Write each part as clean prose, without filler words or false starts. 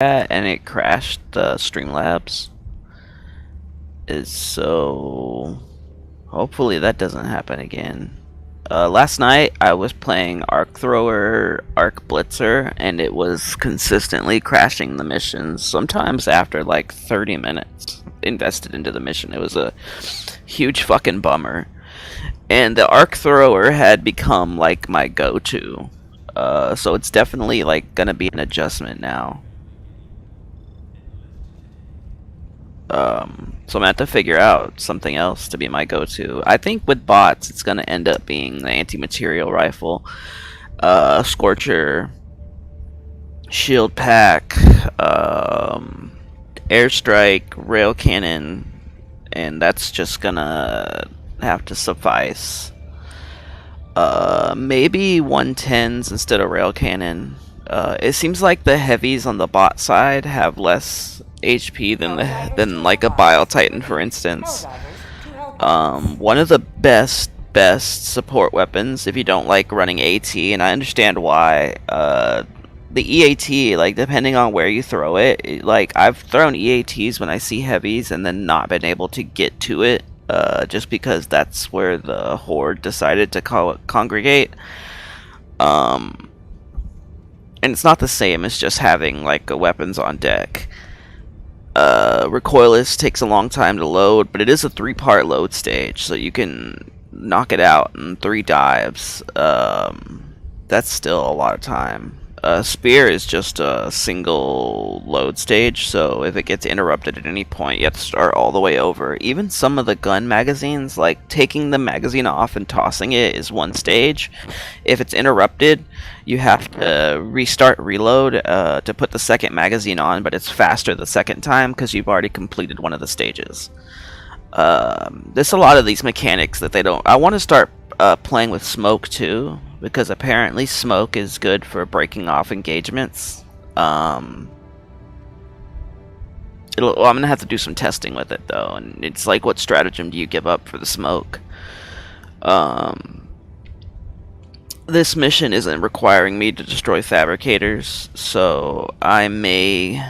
and it crashed the Streamlabs. Is so hopefully that doesn't happen again. Last night I was playing Arc Thrower, Arc Blitzer, and it was consistently crashing the missions. Sometimes after like 30 minutes invested into the mission, it was a huge fucking bummer. And the Arc Thrower had become like my go-to. So it's definitely like gonna be an adjustment now. So I'm gonna have to figure out something else to be my go-to. I think with bots, it's gonna end up being the anti-material rifle, Scorcher, Shield Pack, Airstrike, Rail Cannon, and that's just gonna have to suffice. Maybe 110s instead of Rail Cannon. It seems like the heavies on the bot side have less HP than like a Bile Titan, for instance. One of the best support weapons if you don't like running AT, and I understand why. The EAT, like depending on where you throw it, like I've thrown EATs when I see heavies and then not been able to get to it, just because that's where the horde decided to congregate. And it's not the same as just having like weapons on deck. Recoilless takes a long time to load, but it is a 3-part load stage, so you can knock it out in 3 dives. That's still a lot of time. Spear is just a single load stage, so if it gets interrupted at any point, you have to start all the way over. Even some of the gun magazines, like taking the magazine off and tossing it, is one stage. If it's interrupted, you have to restart reload to put the second magazine on, but it's faster the second time because you've already completed one of the stages. There's a lot of these mechanics that they don't... I want to start playing with smoke too, because apparently smoke is good for breaking off engagements. I'm gonna have to do some testing with it though, and it's like, what stratagem do you give up for the smoke? This mission isn't requiring me to destroy fabricators, so I may...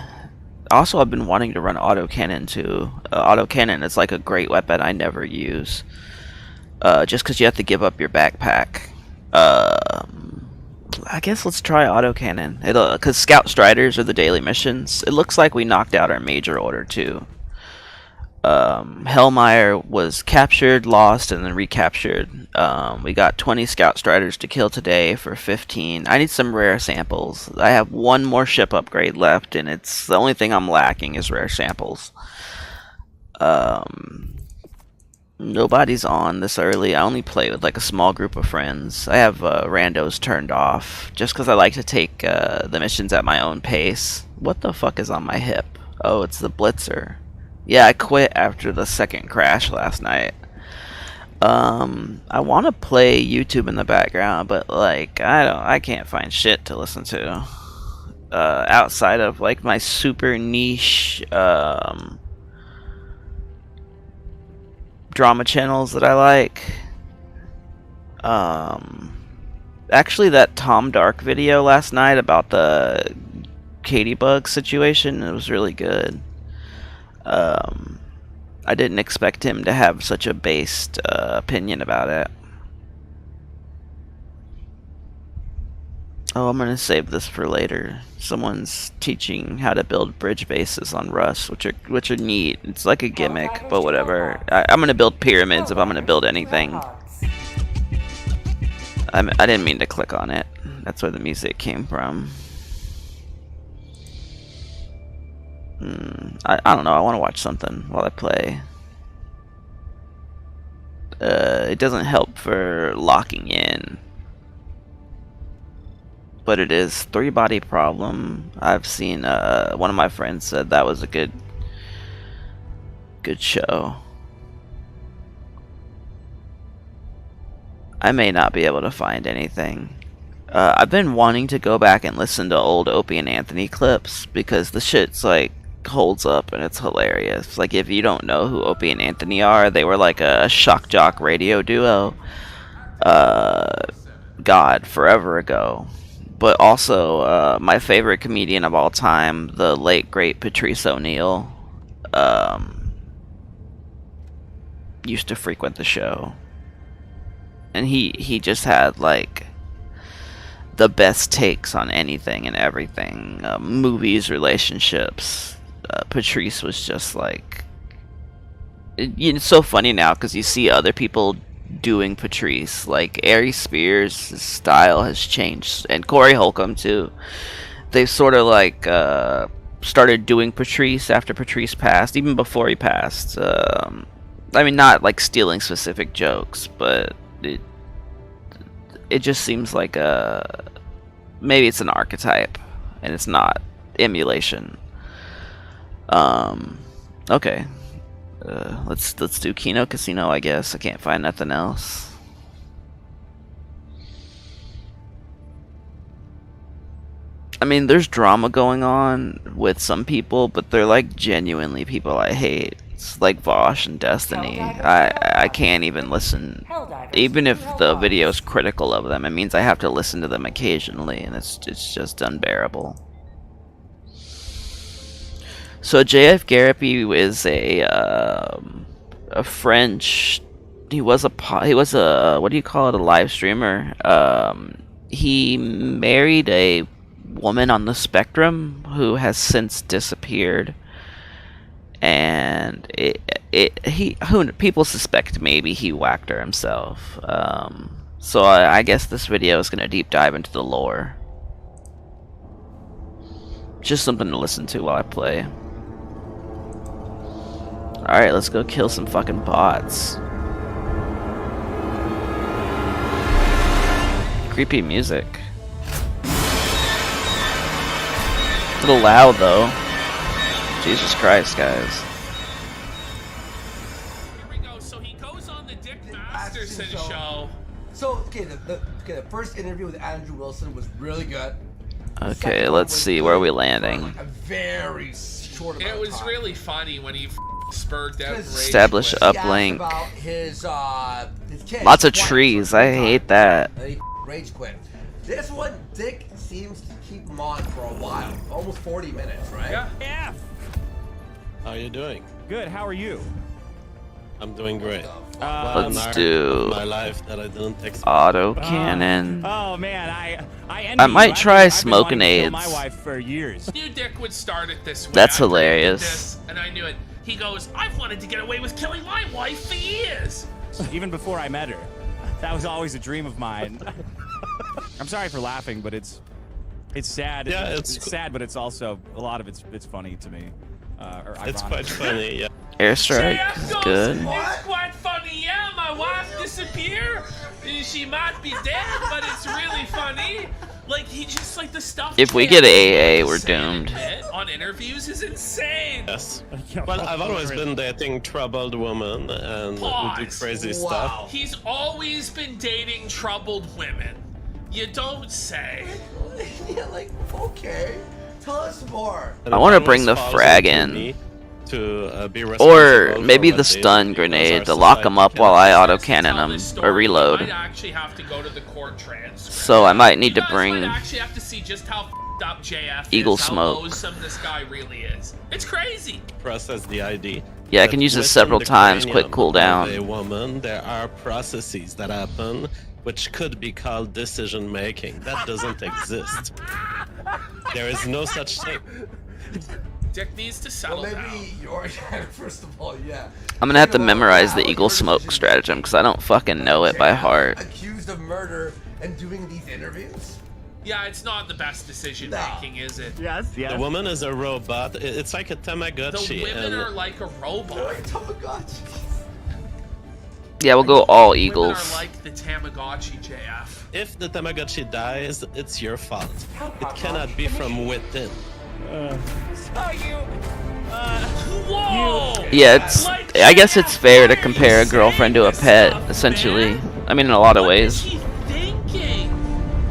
Also, I've been wanting to run autocannon too. Autocannon is like a great weapon I never use. Just because you have to give up your backpack. I guess let's try autocannon. Because Scout Striders are the daily missions. It looks like we knocked out our major order too. Hellmeyer was captured, lost, and then recaptured. We got 20 Scout Striders to kill today for 15. I need some rare samples. I have one more ship upgrade left, and it's the only thing I'm lacking is rare samples. Nobody's on this early. I only play with like a small group of friends. I have randos turned off just because I like to take the missions at my own pace. What the fuck is on my hip? Oh, it's the Blitzer. Yeah, I quit after the second crash last night. I want to play YouTube in the background, but like I can't find shit to listen to outside of like my super niche drama channels that I like. Actually, that Tom Dark video last night about the Hekkdivers situation, it was really good. I didn't expect him to have such a based opinion about it. Oh, I'm gonna save this for later. Someone's teaching how to build bridge bases on Rust, which are neat. It's like a gimmick, but whatever. I'm gonna build pyramids if I'm gonna build anything. I didn't mean to click on it. That's where the music came from. I don't know. I want to watch something while I play. It doesn't help for locking in, but it is 3-body problem. I've seen one of my friends said that was a good show. I may not be able to find anything. I've been wanting to go back and listen to old Opie and Anthony clips because the shit's like holds up and it's hilarious. Like, if you don't know who Opie and Anthony are, they were like a shock jock radio duo. God, forever ago. But also, my favorite comedian of all time, the late great Patrice O'Neal, used to frequent the show, and he just had like the best takes on anything and everything, movies, relationships. Patrice was just like, it's so funny now because you see other people doing Patrice, like Ari Spears' style has changed, and Corey Holcomb too. They've sort of like started doing Patrice after Patrice passed, even before he passed. I mean, not like stealing specific jokes, but it just seems like maybe it's an archetype and it's not emulation. Okay. Let's do Kino Casino, I guess. I can't find nothing else. I mean, there's drama going on with some people, but they're like genuinely people I hate. It's like Vosh and Destiny. I can't even listen. Even if the video is critical of them, it means I have to listen to them occasionally, and it's just unbearable. So JF Garipi is a French. He was a what do you call it? A live streamer. He married a woman on the spectrum who has since disappeared, and people suspect maybe he whacked her himself. So I guess this video is gonna deep dive into the lore. Just something to listen to while I play. Alright, let's go kill some fucking bots. Creepy music. A little loud though. Jesus Christ, guys. Here we go. So he goes on the Dick Masterson show. So the first interview with Andrew Wilson was really good. Okay, let's see where are we landing. Like a very short amount It was of time. really funny when he spurred out rage. Establish quit. uplink. About his kid. Lots of His wife trees. for a I time. hate that. And he rage quit. This one, Dick seems to keep him on for a while, almost 40 minutes, right? Yeah. How are you doing? Good. How are you? I'm doing great. Let's do my life that I didn't expect. auto cannon. Oh man, I I might try smoking aids. AIDS. My wife for years. I knew Dick would start it this way. That's I predicted hilarious. this, and I knew it. He goes, I've wanted to get away with killing my wife for years. Even before I met her, that was always a dream of mine. I'm sorry for laughing, but it's sad. Yeah, it's sad, but it's also a lot of it's funny to me. Or It's ironic. quite funny, yeah. Airstrike JF is goes, good. It's quite funny, yeah. My wife disappeared. She might be dead, but it's really funny. Like, he just, like, the stuff... If we JF get AA, we're say doomed. on interviews is insane. Yes. Well, I've always been dating troubled women and who do Pause. crazy Wow. stuff. He's always been dating troubled women. You don't say. Yeah, like, okay. Tell us more. And I wanna it bring the always falls frag into in. me to be Or responsible maybe for the what they stun do, grenade because to our lock them up society while I cannot- auto cannon Tell them this or story, reload. You might actually have to go to the court transcript. So I might need to You guys bring might actually have to see just how f***ed up JF Eagle is, Smoke. how loathsome this guy really is. It's crazy. process the ID. Yeah, I That can use this within several the times, quick cranium cooldown. of a woman, there are processes that happen which could be called decision making. That doesn't exist. There is no such thing. Dick needs to settle Well, down. maybe you're, first of all, yeah. I'm gonna have to Second of all, memorize yeah, the like Eagle your Smoke decision- stratagem because I don't fucking know it by JF heart. Accused of murder and doing these interviews? Yeah, it's not the best decision making, is it? Yes. The woman is a robot. It's like a The Tamagotchi. women and are like a They're robot. like Tamagotchi. Yeah, we'll go all Women Eagles. are like the Tamagotchi, JF. if the Tamagotchi dies, it's your fault. It cannot be from within. Whoa! Yeah, I guess it's fair to compare a girlfriend to a pet, essentially. I mean, in a lot of What is ways. he thinking?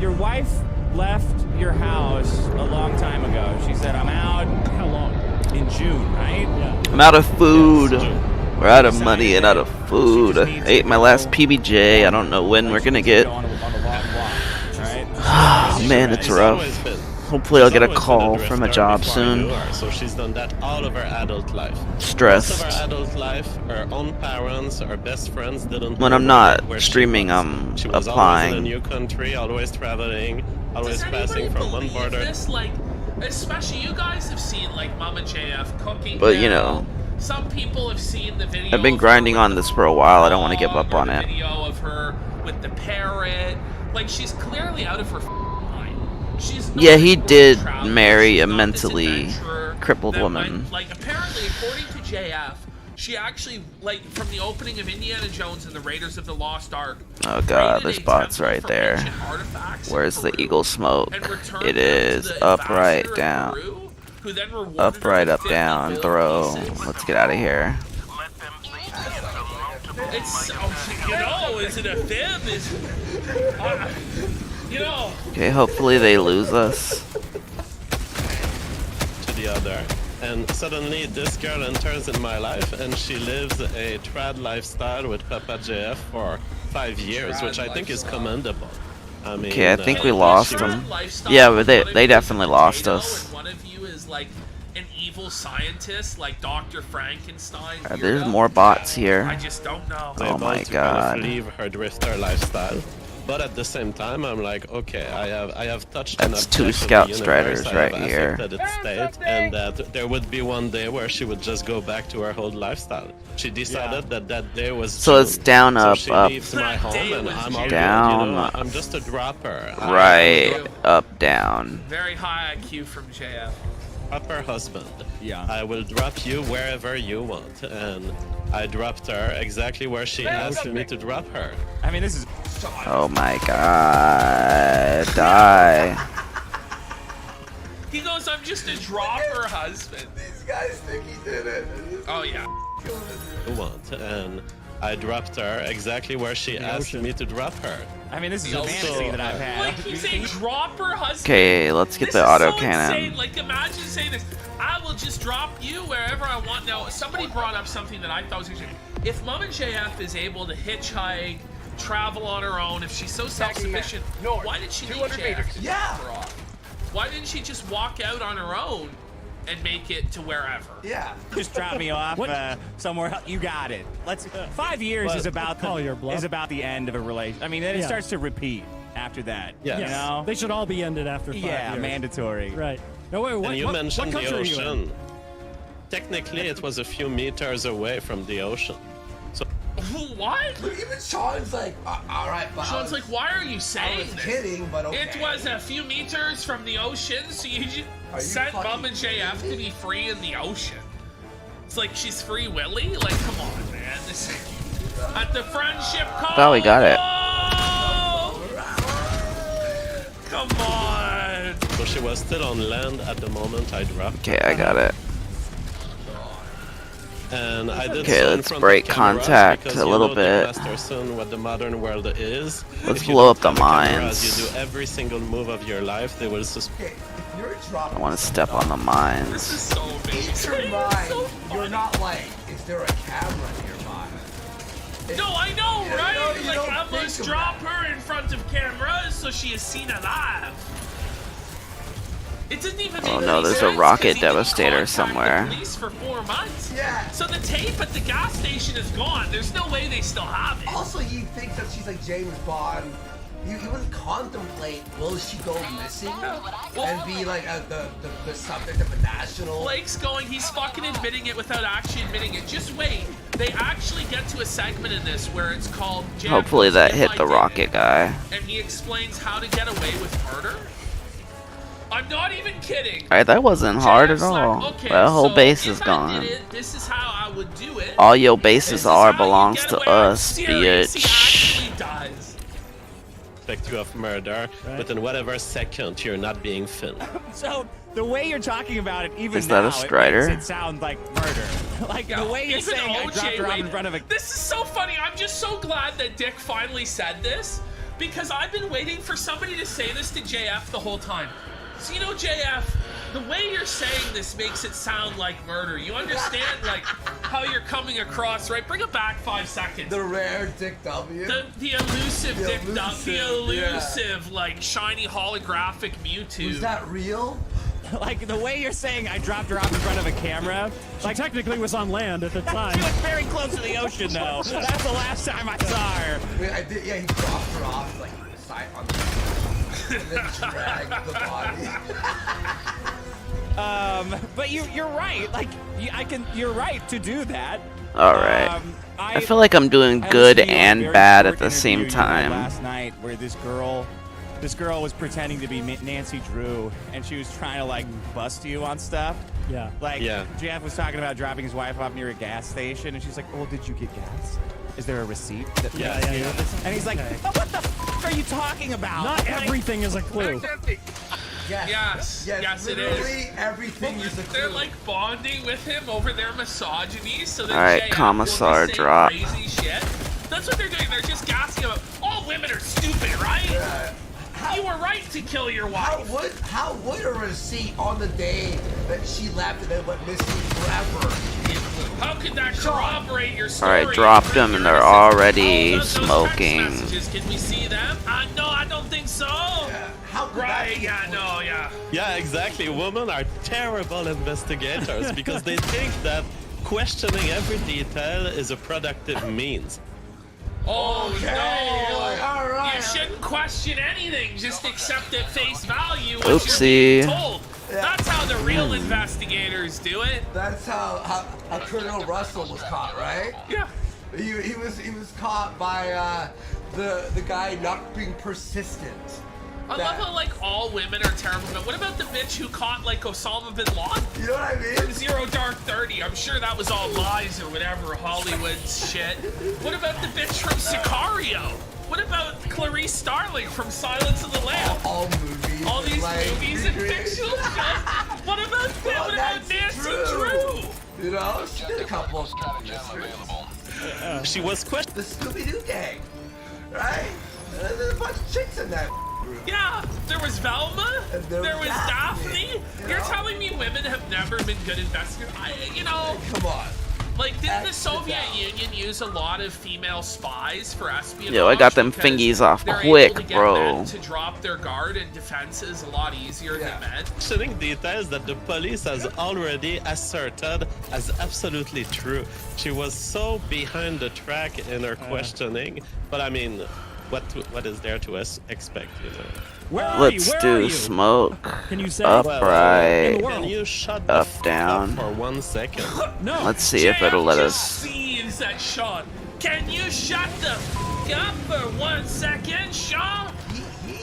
Your wife left your house a long time ago. She said, "I'm out." How long? In June, right? Yeah. I'm out of food. Yes, We're out of money and out of food. I ate my last PBJ. I don't know when we're gonna get. On a walk, right? Oh man, it's rough. Hopefully I'll get a call from a job soon. So she's done that all of her adult life. Stressed. Most of her adult life, her own parents, her best friends didn't. When I'm not streaming, I'm she was always in a applying. new country, always traveling, always Does passing anybody from one believe border. this? Like, especially you guys have seen like Mama JF cooking. But, you now. know, Some people have seen the video. I've been of grinding her on with this the for a while. I don't want to give dog, up or on the it. Video of her with the parrot. Like, she's clearly out of her mind. She's not Yeah, he a world did traveler. marry She's a not this mentally adventurer crippled that woman. went- like, apparently, according to JF, she actually, like, from the opening of Indiana Jones and the Raiders of the Lost Ark. Oh god, raided this a bot's temple right for there. ancient artifacts in Where's the Peru eagle smoke? and returned It them to is the up, right, ambassador of down. Peru, who then rewarded Up, her right, with up, 50 down, gold throw. pieces. Let's get out of here. It's, you know, is it a fib? Is, you know, Okay, hopefully they lose us. To the other. And suddenly this girl enters in my life and she lives a trad lifestyle with Papa JF for 5 years, which I think is commendable. I mean, Okay, I think we Like, lost your them. lifestyle, Yeah, but they one of you is definitely a lost potato us. And one of you is like an evil scientist, like Dr. Frankenstein. There's weirdo. more bots I here. just don't know. I'm Oh able my to god. kind of leave her drifter lifestyle. But at the same time, I'm like, okay, I have touched That's an 2 object of Scout the Striders universe, right I have here. affected its state, and that there would be one day where she would just go back to her old lifestyle. She decided that that day was So June. it's down, So up, she up. leaves my home, and I'm all Down, good, you know, up. I'm just a dropper. Right, up, down. Very high IQ from JF. Dropper husband. Yeah. I will drop you wherever you want, and I dropped her exactly where she asked me to drop her. I mean, this is Oh my god. Die. He goes, I'm just a dropper husband. These guys think he did it. Oh, yeah. You want, and I dropped her exactly where she asked me to drop her. I mean, this is a Also, fantasy that I've had. Like, he's a dropper husband. Okay, let's get This the is auto so cannon. insane. Like, imagine saying this. I will just drop you wherever I want. Now, somebody brought up something that I thought was interesting. If Mama JF is able to hitchhike, travel on her own, if she's so self-sufficient, why did she need JF to drop her off? Why didn't she just walk out on her own and make it to wherever? Yeah. Just drop me off somewhere else. You got it. Let's. 5 years is about is about the end of a relation. I mean, then it starts to repeat after that. Yes. You know. They should all be ended after 5 Yeah, years. mandatory. Right. No, wait, what, And you what mentioned the country are you in? ocean. Technically, it was a few meters away from the ocean. So What? Look, even Sean's like, all right, but Sean's like, why are you I saying was this? kidding, but okay. It was a few meters from the ocean, so you Are you just sent fucking Mama JF to be free in the ocean. It's like she's free willy? Like, come on, man. This at the friendship call. Thought we got it. Come on. So she was still on land at the moment I dropped. Okay, I got it. And I did Okay, so in let's front break of cameras contact because a you little know, bit. Dick Masterson, what the modern world is. Let's If you blow don't up the have cameras, mines. You do every single move of your life. They will suspect. Okay, if you're dropping I want to step on the This mines. is so amazing. in your mind, So you're funny. not like, is there a camera nearby? No, I know, You right? know, you Like, don't I think must of drop that. her in front of cameras so she is seen alive. It doesn't even make Oh no, any there's a sense, rocket 'cause he didn't devastator contact somewhere. The police for 4 months. Yeah. So the tape at the gas station is gone. There's no way they still have it. Also, he thinks that she's like James Bond. You wouldn't contemplate, will she go missing and be like the subject of a national? Blake's going, he's fucking admitting it without actually admitting it. Just wait. They actually get to a segment in this where it's called Jam Hopefully Goes that If hit I the Did It, rocket guy. and he explains how to get away with murder. I'm not even kidding. Alright, that wasn't hard at JF's like, all. okay, That whole so base if is I gone. did it, this is how I would do it. All your This bases is are how you belongs get to away. I'm us, serious, he bitch. actually does. You of murder, but in whatever second you're not being filmed. So the way you're talking about it, even Is that a now, Strider? it makes it sound like murder. Like the way you're Even saying, I OJ dropped her off in raped- front of a. This is so funny. I'm just so glad that Dick finally said this because I've been waiting for somebody to say this to JF the whole time. So you know, JF, The way you're saying this makes it sound like murder. You understand, like, how you're coming across, right? Bring it back 5 seconds. The rare Dick W. The elusive Dick Duck, the elusive, yeah. like, shiny holographic Mewtwo. Was that real? Like, the way you're saying I dropped her off in front of a camera. She technically was on land at the time. She was very close to the ocean, though. That's the last time I saw her. I mean, I did, yeah, he dropped her off, like, side on the and then dragged the body. But you're right. Like, you're right to do that. All right. I feel like I'm doing good and bad at the same time. Last night, where this girl was pretending to be Nancy Drew, and she was trying to like bust you on stuff. Yeah. Like, Jeff was talking about dropping his wife off near a gas station, and she's like, "Well, did you get gas? Is there a receipt?" That you?" And he's like, "Oh, what the f are you talking about? Not everything is a clue. Yes, it is. Literally everything is a clue. They're like bonding with him over their misogyny, so that Alright, JF Commissar will be saying drop. crazy shit. That's what they're doing. They're just gassing him up. All women are stupid, right? You were right to kill your wife. How would a receipt on the day that she left and then went missing forever? How could that corroborate your story? Alright, dropped them and they're already Those text smoking. messages, can we see them? No, I don't think so. How could Right, that yeah, no, yeah. Yeah, exactly. Women are terrible investigators because they think that questioning every detail is a productive means. Oh, Okay, no. like, all right. You shouldn't question anything. Just accept at face value what Oopsie. you're being told. That's how the real investigators do it. That's how Colonel Russell was caught, right? Yeah. He was caught by the guy not being persistent. I love how like all women are terrible, but what about the bitch who caught like Osama bin Laden? You know what I mean? From Zero Dark 30. I'm sure that was all lies or whatever Hollywood's shit. What about the bitch from Sicario? What about Clarice Starling from Silence of the Lambs? All movies. All these like, movies and fictional stuff. What about what about Nancy Drew? You know, she did a couple of mysteries. She was questioned. The Scooby-Doo gang, right? There's a bunch of chicks in that group. Yeah, there was Velma, And there was Daphne. you You're know? telling me women have never been good investigators? You know, Come on. like didn't the That's Soviet the Union use a lot of female spies for espionage? Yo, I got them because fingies off they're quick, able to get bro. men to drop their guard and defenses a lot easier than men. Questioning details that the police has already asserted as absolutely true. She was so behind the track in her questioning, but I mean, what is there to expect, you know? Where are Let's you? Where are do you? smoke. Can you say? Upright. Can you shut the Up, f down. up for 1 second? No. Let's see if it'll let JF us. just sees that Sean. Can you shut the f up for 1 second, Sean?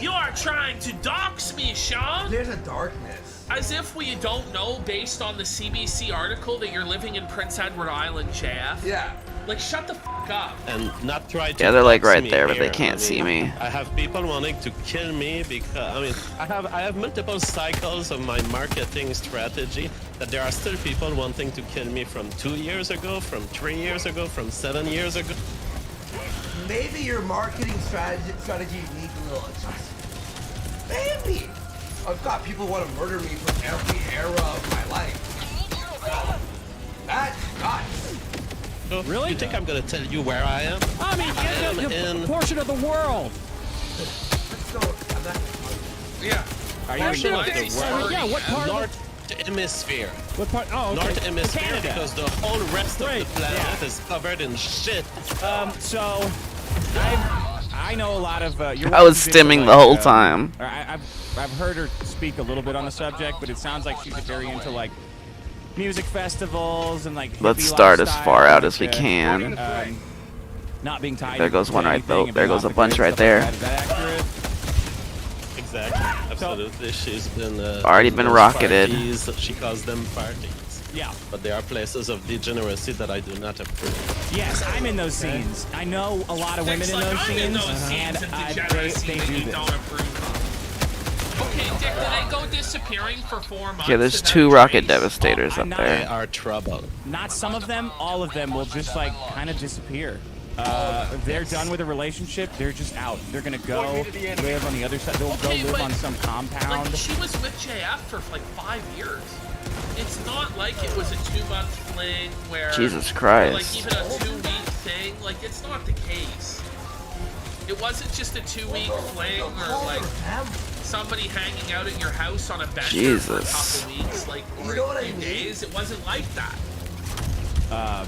You are trying to dox me, Sean. There's a darkness. As if we don't know, based on the CBC article, that you're living in Prince Edward Island, JF. Yeah. Like, shut the f up. And not try to. Yeah, they're like dox right me there, but they here. can't see me. I have people wanting to kill me because I mean I have multiple cycles of my marketing strategy that there are still people wanting to kill me from 2 years ago, from 3 years ago, from 7 years ago. Maybe your marketing strategy needs a little adjustment. Maybe. I've got people who want to murder me from every era of my life. That's nuts. So, Really? You think I'm gonna tell you where I am? I mean, am a in- portion of the world. Let's go. I'm not. Yeah. Are you Portion sure? of the world. Yeah, what part of North Hemisphere. What part? Oh, okay. North Hemisphere Canada. because the whole rest of Right, the planet yeah. is covered in shit. So, I know a lot of. Your I was wife is stimming into, the whole like, time. or I've heard her speak a little bit on the subject, but it sounds like she's very into like music festivals and like. Let's hippie start as lifestyle, far out like, as we can. Not being tied. There goes to one right anything there. and There being goes a off the bunch grid, right stuff like there. that. Is that accurate? Exactly. Absolutely. She's been Already in been those rocketed. Parties, she calls them parties. Yeah. But they are places of degeneracy that I do not approve. Yes, I'm in those scenes. I know a lot of women Dick's in like, those I'm scenes, in those and scenes of they degeneracy that do you this. don't approve of. Okay, Dick, did they go disappearing for 4 months? Yeah, there's without 2 a rocket trace? devastators I'm up not- They there. are trouble. Not some of them, all of them will just like kind of disappear. they're done with a relationship. They're just out. They're gonna go live on the other side. They'll Okay, go live but, on some compound. Like, she was with JF for like 5 years. It's not like it was a 2-month fling where... Jesus or, Christ. like, even a 2-week thing. Like, it's not the case. It wasn't just a 2-week fling or, like, somebody hanging out at your house on a bench for a Jesus. couple weeks, like, or You know what a I few mean? days. It wasn't like that.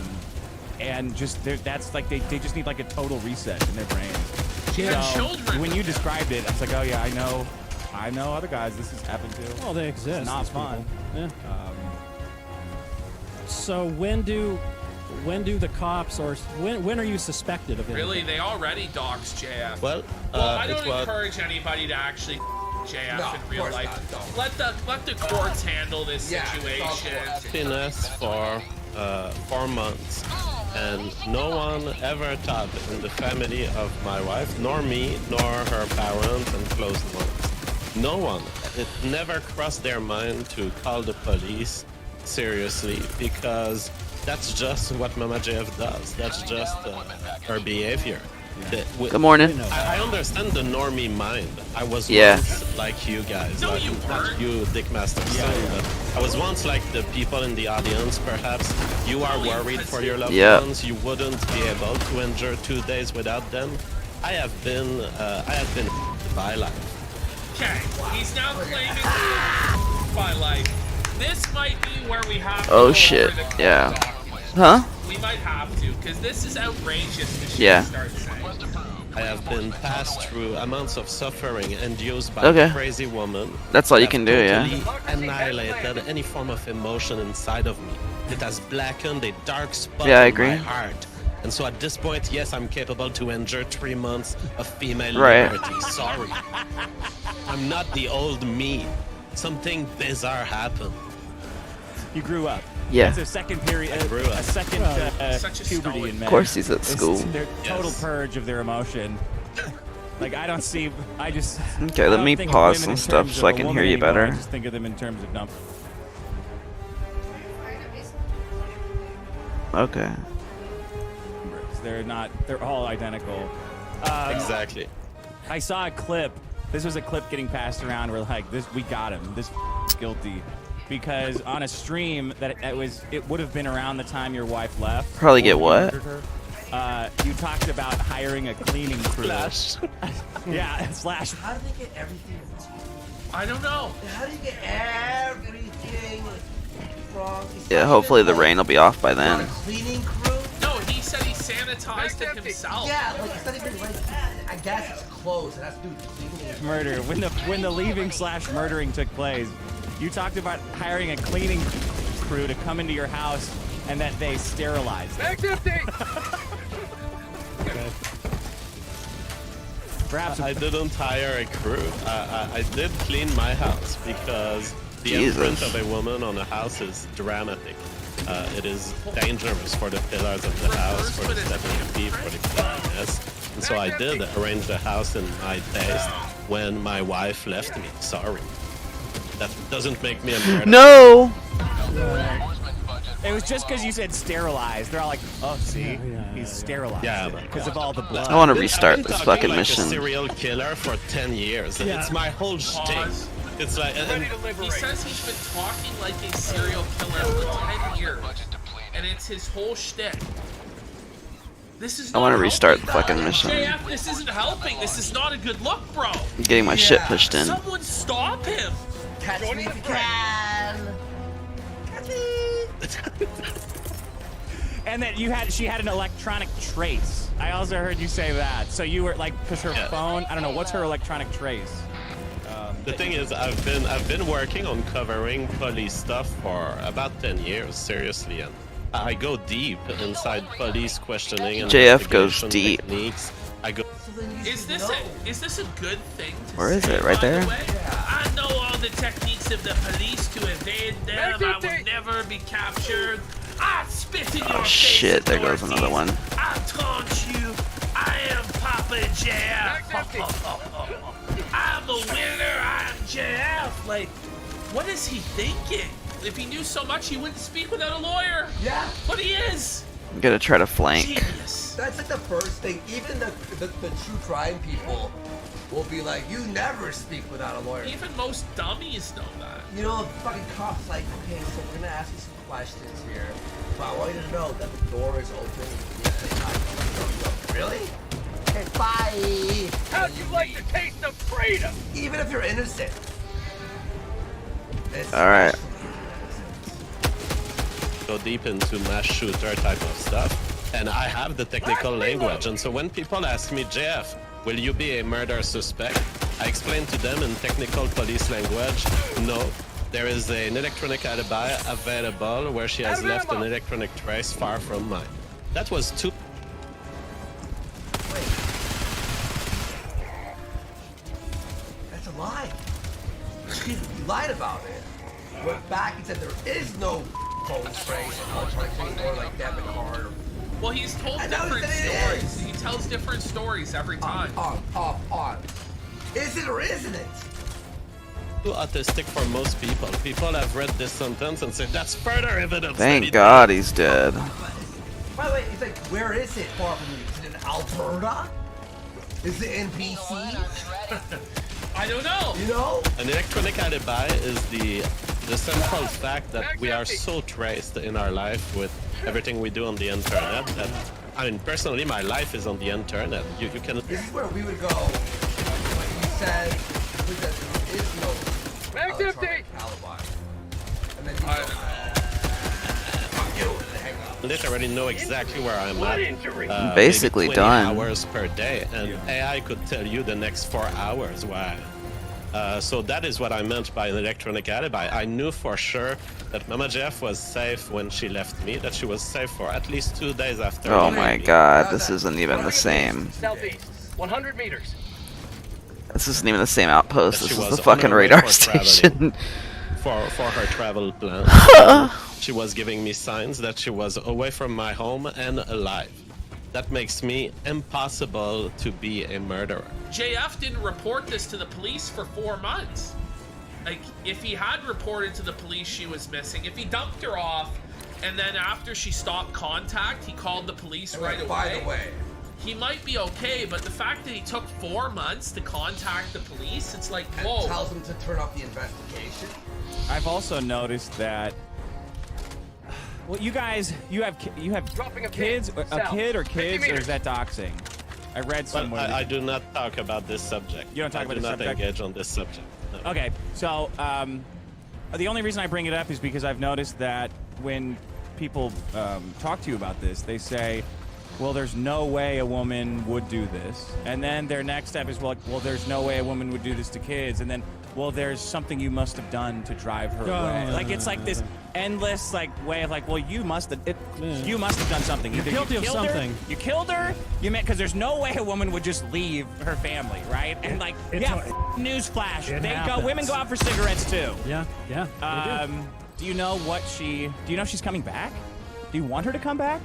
And just that's like they just need like a total reset in their brain. She had children. When you described it, I was like, oh yeah, I know other guys this has happened to. Well, they exist. It's not these fun. people. Yeah. So when do the cops or when are you suspected of it? Really, they already doxed JF. Well, I it don't was encourage anybody to actually JF No, in of real course life. not, don't. Let the courts handle this Yeah, situation. happiness for 4 months, and no one ever thought in the family of my wife, nor me, nor her parents and close ones. No one. It never crossed their mind to call the police seriously, because that's just what Mama JF does. That's just her behavior. Good morning. I understand the normie mind. I was Yeah. once like you guys, No, like, you not weren't. you, Dickmaster, but I was once like the people in the audience. Perhaps you are worried for your loved Yeah. ones. You wouldn't be able to endure 2 days without them. I have been by life. Okay, he's now claiming by life. This might be where we have to Oh go shit. over the court Yeah. documents. Huh? We might have to, because this is outrageous. The shit Yeah. he starts saying. I have been passed through amounts of suffering induced by Okay. a crazy woman. That's all you that can do, yeah. totally annihilated any form of emotion inside of me. It has blackened a dark spot Yeah, I in agree. my heart. And so at this point, yes, I'm capable to endure 3 months of female Right. liberty. Sorry. I'm not the old me. Something bizarre happened. You grew up. Yeah. It's a second period. I grew up. A second Such a puberty stoic- in men. Of course he's at It's school. their total Yes. purge of their emotion. Like I don't see. I just. Okay, I let don't me think of pause women some in stuff terms so I of a can woman hear you anymore. better. I just think of them in terms of numbers. Okay. They're not. They're all identical. Exactly. I saw a clip. This was a clip getting passed around where like this, we got him. This is guilty, because on a stream that it would have been around the time your wife left. Probably or get you what? murdered her. You talked about hiring a cleaning crew. Yeah, slash. How do they get everything I don't know. How do you get everything wrong? Yeah, hopefully the rain will be off by On a then. cleaning crew? No, he said he sanitized it himself. Yeah, like it's not even like, I guess it's clothes. It has to do with cleaning. Murder. When the leaving slash murdering took place, you talked about hiring a cleaning crew to come into your house and that they sterilized it. Perhaps I didn't hire a crew. I did clean my house because the Jesus. imprint of a woman on a house is dramatic. It is dangerous for the pillars of the house, for the stepping feet, for the cleanliness. And so I did arrange the house in my taste when my wife left me. Sorry. That doesn't make me a murderer. No! it was just because you said sterilized. They're all like, oh, see, he's sterilized. Yeah, but- because of all the blood. I want to I've been restart this talking fucking like mission. a serial killer for 10 years. Yeah. It's my whole shtick. Pause. It's like, and- He says he's been talking like a serial killer for 10 years, and it's his whole shtick. This is I want to not restart the helping. fucking mission. JF, this isn't helping. This is not a good look, bro. I'm getting my shit pushed in. Someone stop him. Catch me if you can. Catch me. And that she had an electronic trace. I also heard you say that. So you were like, because her Yeah. phone, I don't know, what's her electronic trace? The thing is, I've been working on covering police stuff for about 10 years, seriously, and I go deep inside police questioning and JF goes investigation deep. techniques. I go. So then you Is should this know. a good thing to Where is say, it? Right by the there? way? I know all the techniques of the police to evade them. I will never be captured. I spit in your Oh face. shit, there goes authorities. another one. I taunt you. I am Papa JF. I'm a winner. I'm JF. Like, what is he thinking? If he knew so much, he wouldn't speak without a lawyer. Yeah. But he is. I'm gonna try to flank. Genius. That's like the first thing. Even the true crime people will be like, you never speak without a lawyer. Even most dummies know that. You know, the fucking cop's like, okay, so we're gonna ask you some questions here, but I want you to know that the door is open. Really? Okay, bye. How'd you like the taste of freedom? Even if you're innocent. All right. Go deep into mass shooter type of stuff, and I have the technical language. And so when people ask me, JF, will you be a murder suspect? I explain to them in technical police language, no. There is an electronic alibi available where she has left an electronic trace far from mine. That was too. That's a lie. You lied about it. Went back and said there is no phone trace or electronic trace or like debit card. Well, he's told I know different that it stories. is. He tells different stories every time. On. Is it or isn't it? Too autistic for most people. People have read this sentence and said that's further evidence. that Thank he God he's dead. By the way, it's like, where is it far from you? Is it in Alberta? Is it in BC? I don't know. You know? An electronic alibi is the central fact that we are so traced in our life with everything we do on the internet that, I mean, personally, my life is on the internet. You can. This is where we would go when you said that there is no Bag's empty. alibi. And then you go, fuck you, and then hang up. literally know exactly where I'm Blood at. injury. Basically maybe 20 done. hours per day, and AI could tell you the next 4 hours why. So that is what I meant by an electronic alibi. I knew for sure that Mama Jeff was safe when she left me, that she was safe for at least 2 days after. Oh leaving my me. God, this isn't even the same. Southeast, 100 meters. This isn't even the same outpost. That This she is was the fucking on her way radar for traveling. station. For her travel plan. She was giving me signs that she was away from my home and alive. That makes me impossible to be a murderer. JF didn't report this to the police for 4 months. Like, if he had reported to the police she was missing, if he dumped her off, and then after she stopped contact, he called the police right away. By the way, He might be okay, but the fact that he took 4 months to contact the police, it's like, and whoa. tells them to turn off the investigation. I've also noticed that. Well, you guys, you have Dropping a kids, pin. a South. kid or 50 kids, or meters. is that doxing? I read But somewhere. I do not talk about this subject. You don't talk I about do this not subject? engage on this subject. No. Okay, so the only reason I bring it up is because I've noticed that when people talk to you about this, they say, well, there's no way a woman would do this. And then their next step is, well, there's no way a woman would do this to kids. And then, well, there's something you must have done to drive her away. Like, it's like this endless, like, way of, like, well, you must have done something. You're Either guilty you of killed her, something. you killed her, because there's no way a woman would just leave her family, right? And, like, newsflash, women go out for cigarettes, too. Yeah. they do. Do you know if she's coming back? Do you want her to come back?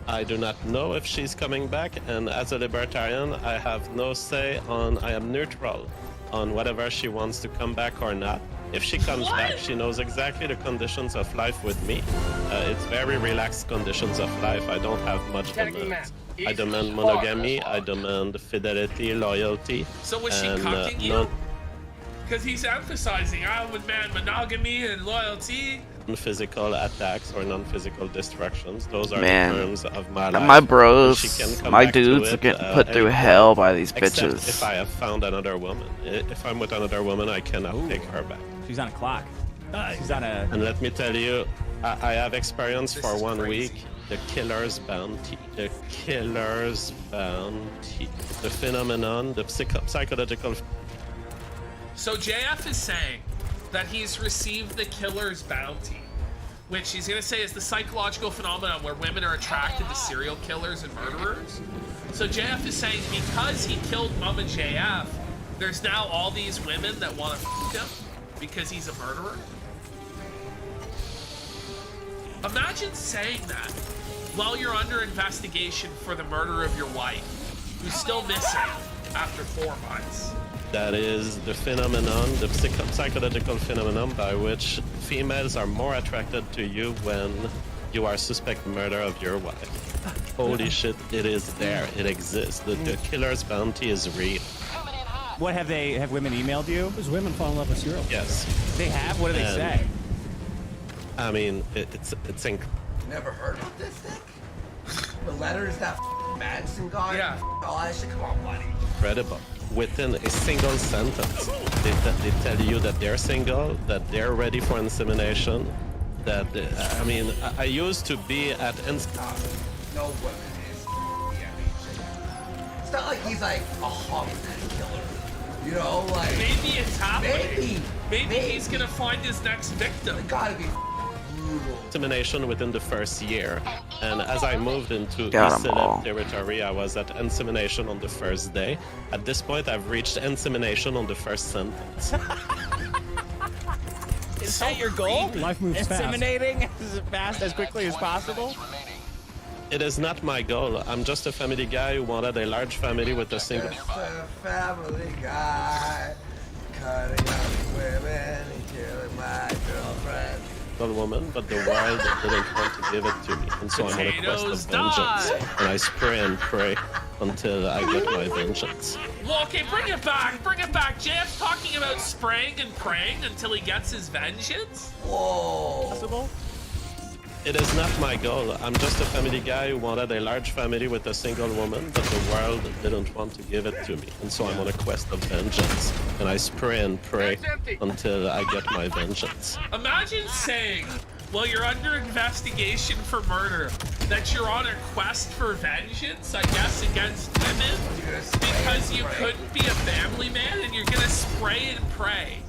I do not know if she's coming back, and as a libertarian, I have no say on. I am neutral on whatever she wants to come back or not. If she comes back, she knows exactly the conditions of life with me. It's very relaxed conditions of life. I don't have much demands. I demand monogamy. I demand fidelity, loyalty. So was she and, cucking you? Because he's emphasizing, I would demand monogamy and loyalty. Non-physical attacks or non-physical destructions. Those are Man. the terms of my life. My She can bros, come my back to dudes are it, getting put through anytime. hell by these Except bitches. if I have found another woman. If I'm with another woman, I cannot take her back. She's on a clock. She's on a. And let me tell you, I have experience This for is 1 crazy. week. The killer's bounty. The killer's bounty. The phenomenon, the psychological. So JF is saying that he's received the killer's bounty, which he's going to say is the psychological phenomenon where women are attracted to serial killers and murderers. So JF is saying because he killed Mama JF, there's now all these women that want to f*** him because he's a murderer. Imagine saying that while you're under investigation for the murder of your wife, who's still missing after 4 months. That is the phenomenon, the psychological phenomenon by which females are more attracted to you when You are suspect murder of your wife. Holy shit, it is there. It exists. The killer's bounty is real. What have women emailed you? There's women fall in love with serial killers. Yes. They have? What do they And- say? I mean, it's Never heard of this thing? The letters that Madison got? Yeah. All that shit? Come on, buddy. incredible. Within a single sentence, they tell you that they're single, that they're ready for insemination. That I mean, I used to be at No woman is It's not like he's like a hunk killer. You know, like Maybe it's happening. maybe He's gonna find his next victim. it gotta be brutal. insemination within the first year. And as I moved into Got 'em East all. Celeb territory, I was at insemination on the first day. At this point, I've reached insemination on the first sentence. Is that your goal? Life moves fast. Inseminating as fast, as quickly as possible? It is not my goal. I'm just a family guy who wanted a large family with a single. Just a family guy cutting up women and killing my girlfriend. Woman, but the world didn't want to give it to me, and so I'm on a quest of Potatoes die. vengeance. And I spray and pray until I get my vengeance. Well, okay, bring it back. Bring it back. JF's talking about spraying and praying until he gets his vengeance. Whoa. It is not my goal. I'm just a family guy who wanted a large family with a single woman, but the world didn't want to give it to me, and so I'm on a quest of vengeance. And I spray and pray until I get my vengeance. Imagine saying, well, you're under investigation for murder, that you're on a quest for vengeance, I guess, against women, because you couldn't be a family man, and you're gonna spray and pray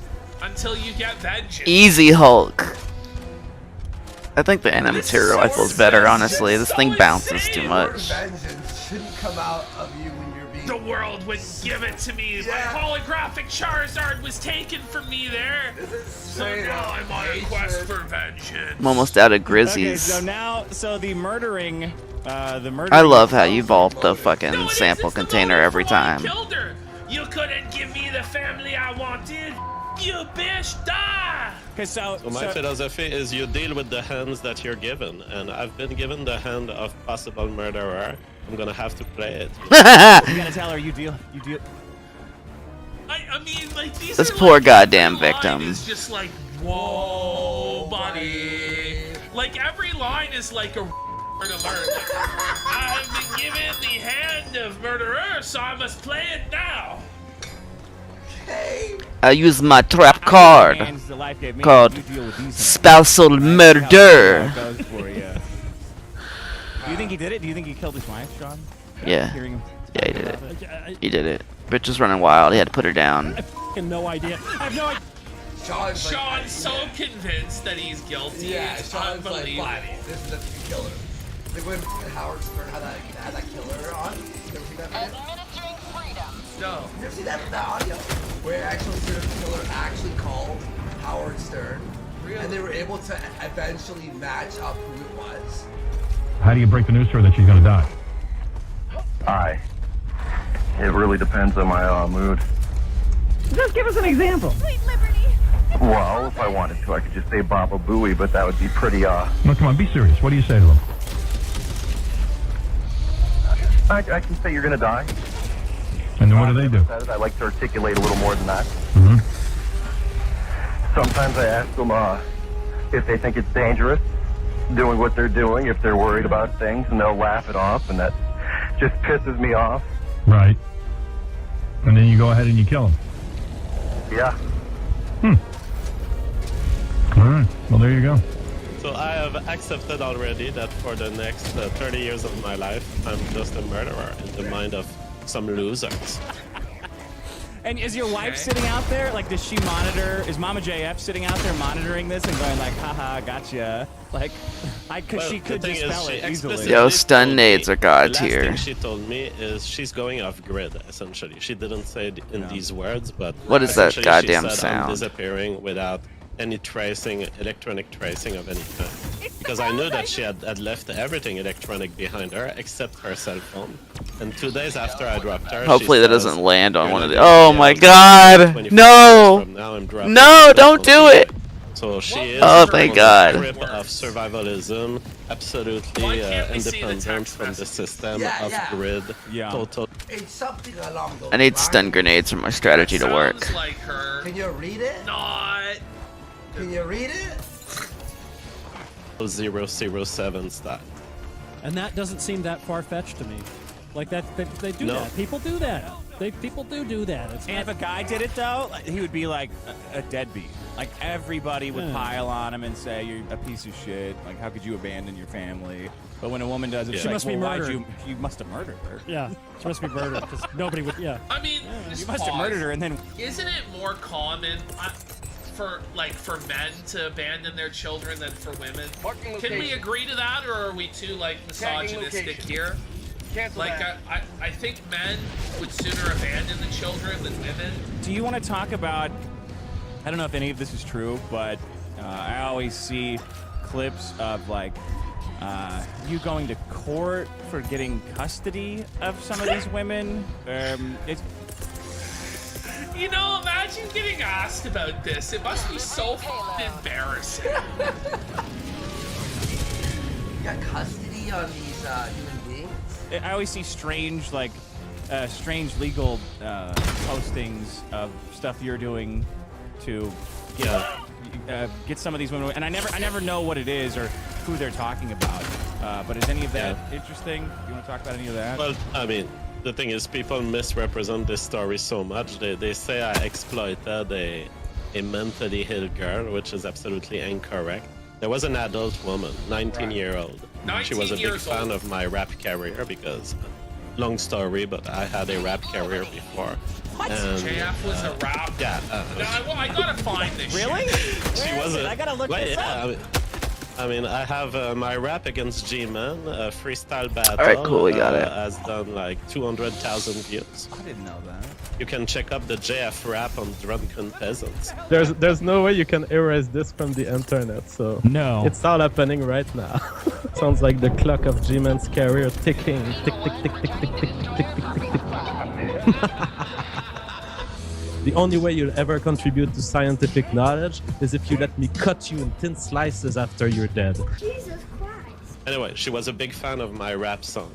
until you get vengeance. Easy Hulk. I think the This is M2 so rifle's better, insane. honestly. This So thing bounces insane. too Your much. vengeance shouldn't come out of you when you're being. The world wouldn't give it to me. Yeah. My holographic Charizard was taken from me there. This is So straight now up I'm on a quest hatred. for vengeance. I'm almost out of Okay, Grizzies. so the murdering, I love how you vault the No, fucking it is. sample It's the container motive every for why time. you killed her. You couldn't give me the family I wanted. You bitch, die. Okay, So my philosophy is you deal with the hands that you're given, and I've been given the hand of possible murderer. I'm gonna have to play it. you gotta tell her you deal. I mean, like these. This are, poor like, goddamn every line victim. is just like, whoa, buddy. Like every line is like a alert. Like, I've been given the hand of murderer, so I must play it now. Hey, I use my trap card called spousal murder. Do you think he did it? Do you think he killed his wife, Sean? Yeah, Hearing him yeah, he talk did it. about He did it. Bitch was running wild. He had to put her down. I have no idea. I have no idea. Sean's like, Sean's so convinced that he's guilty. yeah, It's Sean's like, unbelievable. buddy, this is a killer. Like when Howard Stern had that killer on. You ever see that video? No. You ever see that audio? Where actual serial killer actually called Howard Stern. And they were able to eventually match up who it was. How do you break the news to her that she's gonna die? It really depends on my mood. Just give us an example. Well, if I wanted to, I could just say Baba Booey, but that would be pretty, No, come on, be serious. What do you say to them? I can say you're gonna die. And then what do they do? I like to articulate a little more than that. Mm-hmm. Sometimes I ask them if they think it's dangerous, doing what they're doing, if they're worried about things, and they'll laugh it off, and that just pisses me off. Right. And then you go ahead and you kill them. Yeah. All right. Well, there you go. So I have accepted already that for the next 30 years of my life, I'm just a murderer in the mind of some losers. And is your wife sitting out there? Like, does she monitor? Is Mama JF sitting out there monitoring this and going like, haha, gotcha? Like, because she could the thing dispel is, it she easily. explicitly Yo, stun told nades me- are god the tier. last thing she told me is she's going off grid, essentially. She didn't say it in these words, but What is that essentially goddamn she said, sound? I'm disappearing without any tracing, electronic tracing of any kind. Because I knew that she had left everything electronic behind her except her cell phone. And 2 days after I dropped her, Hopefully she that says, doesn't land on "You're one not of the. gonna Oh be my able to god! 24 No! hours from now, I'm dropping No! your Don't phone do to you." it! So she is Oh, on thank the God. trip of survivalism, absolutely Why can't we see the independent text from the messages? system Yeah, of yeah. grid. Yeah. Total. It's something along those I need lines. stun grenades for my strategy to work. Sounds like her. Can you read it? Not. Can you read it? 007 style. And that doesn't seem that far-fetched to me. Like that, they do No. that. People do that. People do that. It's And if not, a guy did it though, like, he would be like a deadbeat. Like everybody would Yeah. pile on him and say you're a piece of shit. Like how could you abandon your family? But when a woman does it, Yeah. she's She like, must be well, why'd murdered. you must have murdered her. yeah, she must be murdered because nobody would. Yeah. I mean, You just must have pause. murdered her, and then Isn't it more common for men to abandon their children than for women? Marking Can we location. agree to that, or are we too like Tagging misogynistic location. here? Cancel Like that. I think men would sooner abandon the children than women. do you want to talk about? I don't know if any of this is true, but I always see clips of like you going to court for getting custody of some of these women. It's You know, imagine getting asked about this. It must be so embarrassing. You got custody on these human beings? I always see strange like strange legal postings of stuff you're doing to get some of these women, and I never know what it is or who they're talking about. But is any of that interesting? You want to talk about any of that? Well, I mean, the thing is, people misrepresent this story so much. They say I exploited a mentally ill girl, which is absolutely incorrect. There was an adult woman, 19-year-old. She was a 19 big years fan old. of my rap career because, long story, but I had a rap career before. What? And, JF was a rap. Yeah. No, I gotta find this. Really? Shit. She was a, I gotta look well, this yeah, up. I mean, I have my rap against G-Man, freestyle battle. All right, cool, we got it. Has done like 200,000 views. I didn't know that. You can check up the JF rap on Drunken Peasants. There's no way you can erase this from the internet, so No. it's all happening right now. Sounds like the clock of G-Man's career ticking. Tick, tick, tick, tick, tick, tick, tick, tick, tick, tick. The only way you'll ever contribute to scientific knowledge is if you let me cut you in thin slices after you're dead. Jesus Christ. Anyway, she was a big fan of my rap song.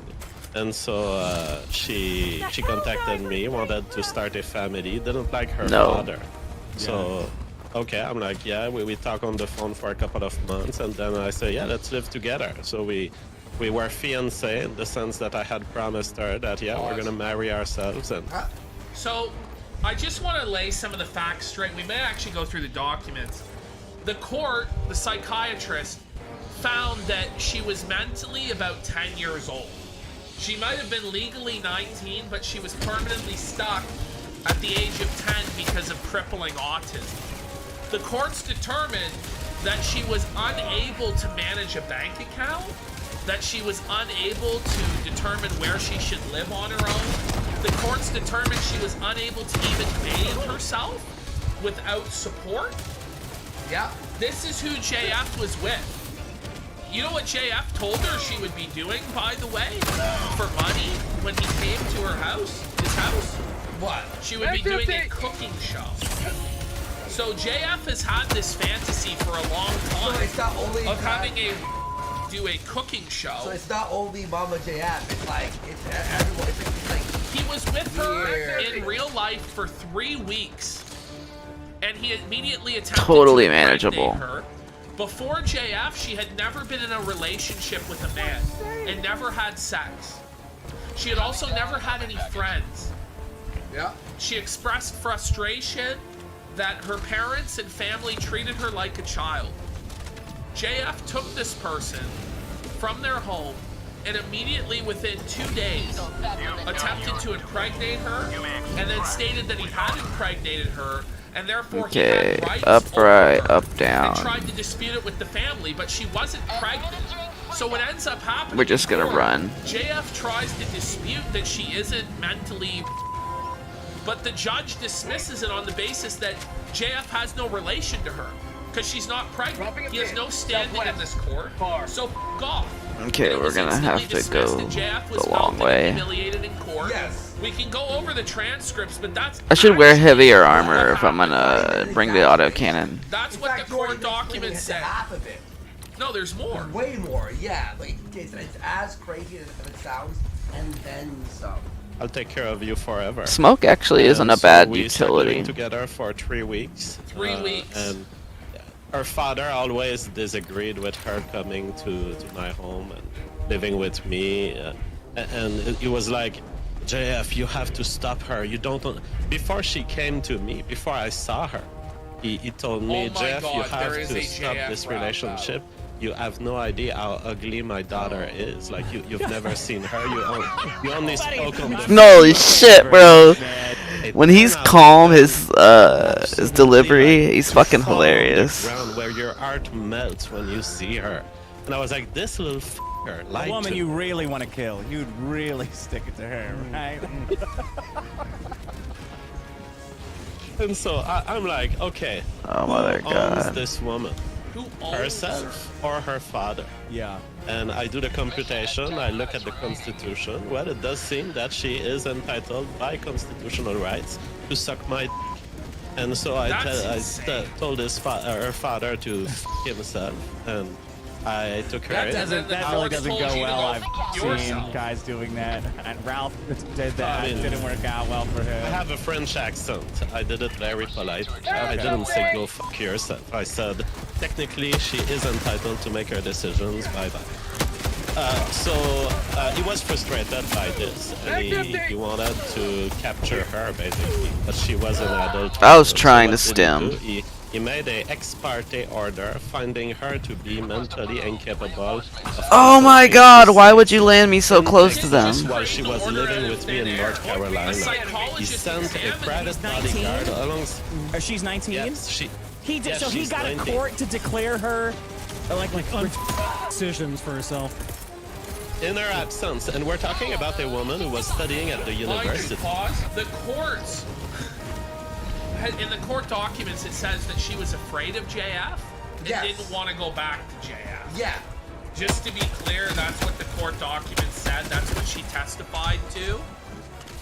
And so she contacted me, wanted to start a family, didn't like her No. father. So, okay, I'm like, yeah, we talk on the phone for a couple of months, and then I say, yeah, let's live together. So we were fiancé in the sense that I had promised her that, yeah, we're gonna marry ourselves. And So, I just want to lay some of the facts straight. We may actually go through the documents. The court, the psychiatrist, found that she was mentally about 10 years old. She might have been legally 19, but she was permanently stuck at the age of 10 because of crippling autism. The courts determined that she was unable to manage a bank account, that she was unable to determine where she should live on her own. The courts determined she was unable to even bathe herself without support. Yeah. This is who JF was with. You know what JF told her she would be doing, by the way, for money when he came to her house, his house? What? She would be doing a cooking show. So JF has had this fantasy for a long So time it's not only of having do a cooking So show. it's not only Mama JF. It's like it's everyone. It's like He was with her Weird. in real life for 3 weeks, and he immediately attempted Totally to impregnate manageable. her. Before JF, she had never been in a relationship with a man and never had sex. She had also never had any friends. yeah. She expressed frustration that her parents and family treated her like a child. JF took this person from their home and immediately within 2 days attempted to impregnate her and then stated that he had impregnated her and therefore he Okay, had rights upright, over her up, down. and tried to dispute it with the family, but she wasn't pregnant. So what ends up happening We're just gonna in court, run. JF tries to dispute that she isn't mentally, but the judge dismisses it on the basis that JF has no relation to her. Because she's not pregnant. Dropping a He has pin. no standing in Southwest. this court. Far. So off. Okay, And it we're was gonna instantly have to dismissed go and JF was the long melted and way. humiliated in court. Yes. We can go over the transcripts, but that's I should wear actually heavier what armor if I'm happened. gonna bring the autocannon. That's In what fact, the court Jordan, explaining documents it said. half of it. No, there's more. Way more, yeah. Like, it's as crazy as it sounds, and then some. I'll take care of you forever. Smoke actually isn't a So bad we started utility. living together for 3 weeks. 3 weeks. And her father always disagreed with her coming to my home and living with me. And he was like, JF, you have to stop her. You don't. Before she came to me, before I saw her, he told me, Oh my Jeff, you God, have there is to a stop JF this rap relationship. You have no idea how ugly my daughter is. Like you've never seen her. You only spoke on the No shit, bro. When he's calm, his delivery, he's fucking fall on the hilarious. ground where your heart melts when you see her. And I was like, this little f***er The lied woman to you me. really want to kill. You'd really stick it to her, right? And so I'm like, okay, Oh mother who owns god. this woman? Who owns her? Herself or her father? Yeah. And I do the computation, I look at the constitution. Well, it does seem that she is entitled by constitutional rights to suck my d. And so I told her father to f himself, and I took her That in. doesn't- That the really court doesn't told go you to well. go I've f seen yourself. guys doing that, and Ralph did that. I mean, It didn't work out well for him. I have a French accent. I did it very polite. I didn't say go fuck yourself. I said, technically, she is entitled to make her decisions. Bye-bye. He was frustrated by this, and he wanted to capture her, basically. But she was an adult. I was person, so trying what to did he stem. do? He made a ex parte order, finding her to be mentally incapable. Oh my god, why would you land me so close to them? While she was living with me in North Carolina, he sent a private bodyguard along. She's 19. Yes, she. He did. Yes, So he she's got 19. a court to declare her like decisions for herself. In her absence, and we're talking about a woman who was studying at the Mind you, university. pause. The courts. In the court documents, it says that she was afraid of JF and Yes. didn't want to go back to JF. Yeah. Just to be clear, that's what the court documents said. That's what she testified to.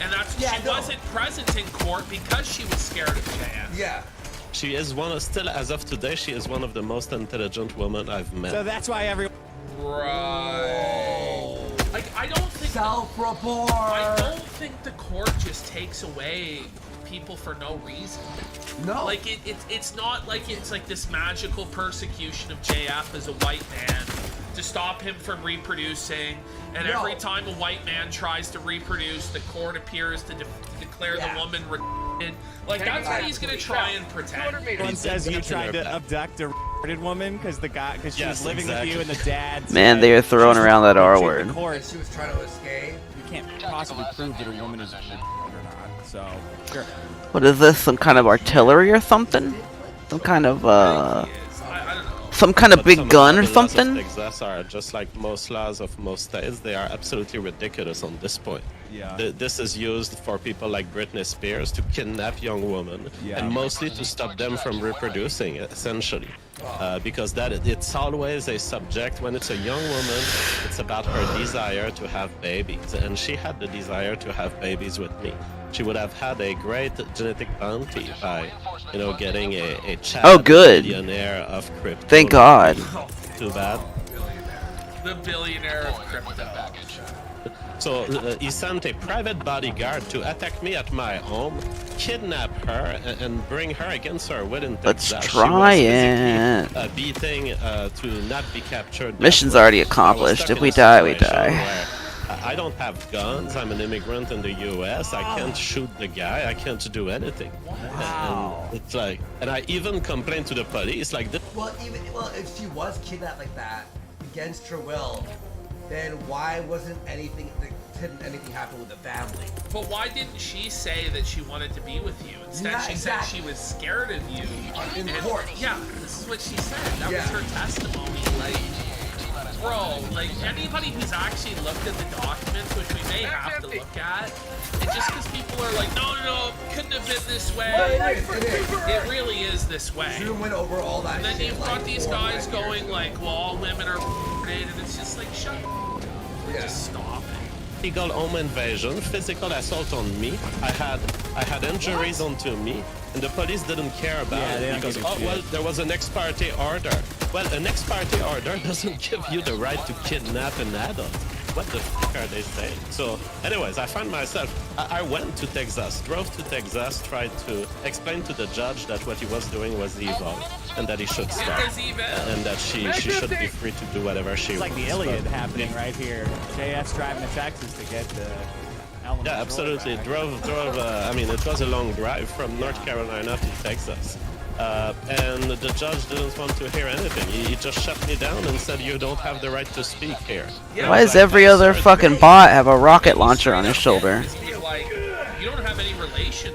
And that's Yeah, she no. wasn't present in court because she was scared of JF. Yeah. She is still as of today, she is one of the most intelligent women I've met. So that's why everyone. Right. Like I don't think Self-report. I don't think the court just takes away people for no reason. No. Like it's not like it's like this magical persecution of JF as a white man to stop him from reproducing, and No. every time a white man tries to reproduce, the court appears to declare Yeah. the woman retarded. Like that's what he's gonna try and pretend. 200 meters. Everyone says you That's in tried her to back. abduct a retarded woman because she Yes, was living exactly. with you, and the dad. Man, said they are throwing she's around that R in the word. court. And she was trying to escape. You can't possibly prove that a woman is retarded or not. So sure. What is this? Some kind of artillery or something? Some kind of I don't know. some kind of But big some gun or of the laws of something? Texas are just like most laws of most states. They are absolutely ridiculous on this point. Yeah. This is used for people like Britney Spears to kidnap young women, Yeah. and mostly to stop them from reproducing, essentially. Because it's always a subject. When it's a young woman, it's about her desire to have babies, and she had the desire to have babies with me. She would have had a great genetic bounty by, getting a child. Oh, good. Millionaire of crypto. Thank God. Too bad. The billionaire of crypto. So he sent a private bodyguard to attack me at my home, kidnap her, and bring her against her will in Let's Texas. try She it. was physically, beating to not be captured. Mission's That way. already I was accomplished. stuck If in we a die, we situation die. where, I don't have guns. I'm an immigrant in the U.S. I can't shoot the guy. I can't do anything. Wow. And it's like, and I even complained to the police. Like, Well, if she was kidnapped like that against her will, then why didn't anything happen with the family? But why didn't she say that she wanted to be with you? Instead, Yeah, she exactly. said she was scared of you. In And- court. Yeah, this is what she said. That Yeah. was her testimony. Like, bro, like, anybody who's actually looked at the documents, which we may have to look at, and just because people are like, no, couldn't have been this way, it really is this way. Zoom went over all that And then shit, you've like, got these 4 guys years going ago. like, well, all women are and it's just like, shut up. Just stop it. Illegal home invasion, physical assault on me. I had injuries onto me, and the police didn't care about they it don't because give a well, shit. there was an ex parte order. Well, an ex parte order doesn't give you the right to kidnap an adult. What the fuck are they saying? So, anyways, I find myself. I went to Texas, drove to Texas, tried to explain to the judge that what he was doing was evil, and that he should stop, It was evil. and that she should be free to do whatever she It's like wants. the Iliad But- happening right here. JF's driving to Texas to get the element. Yeah, absolutely. Drove. I mean, it was a long drive from North Carolina to Texas, and the judge didn't want to hear anything. He just shut me down and said, "You don't have the right to speak here." Why does every other fucking bot have a rocket launcher on his shoulder? He's like, you don't have any relation.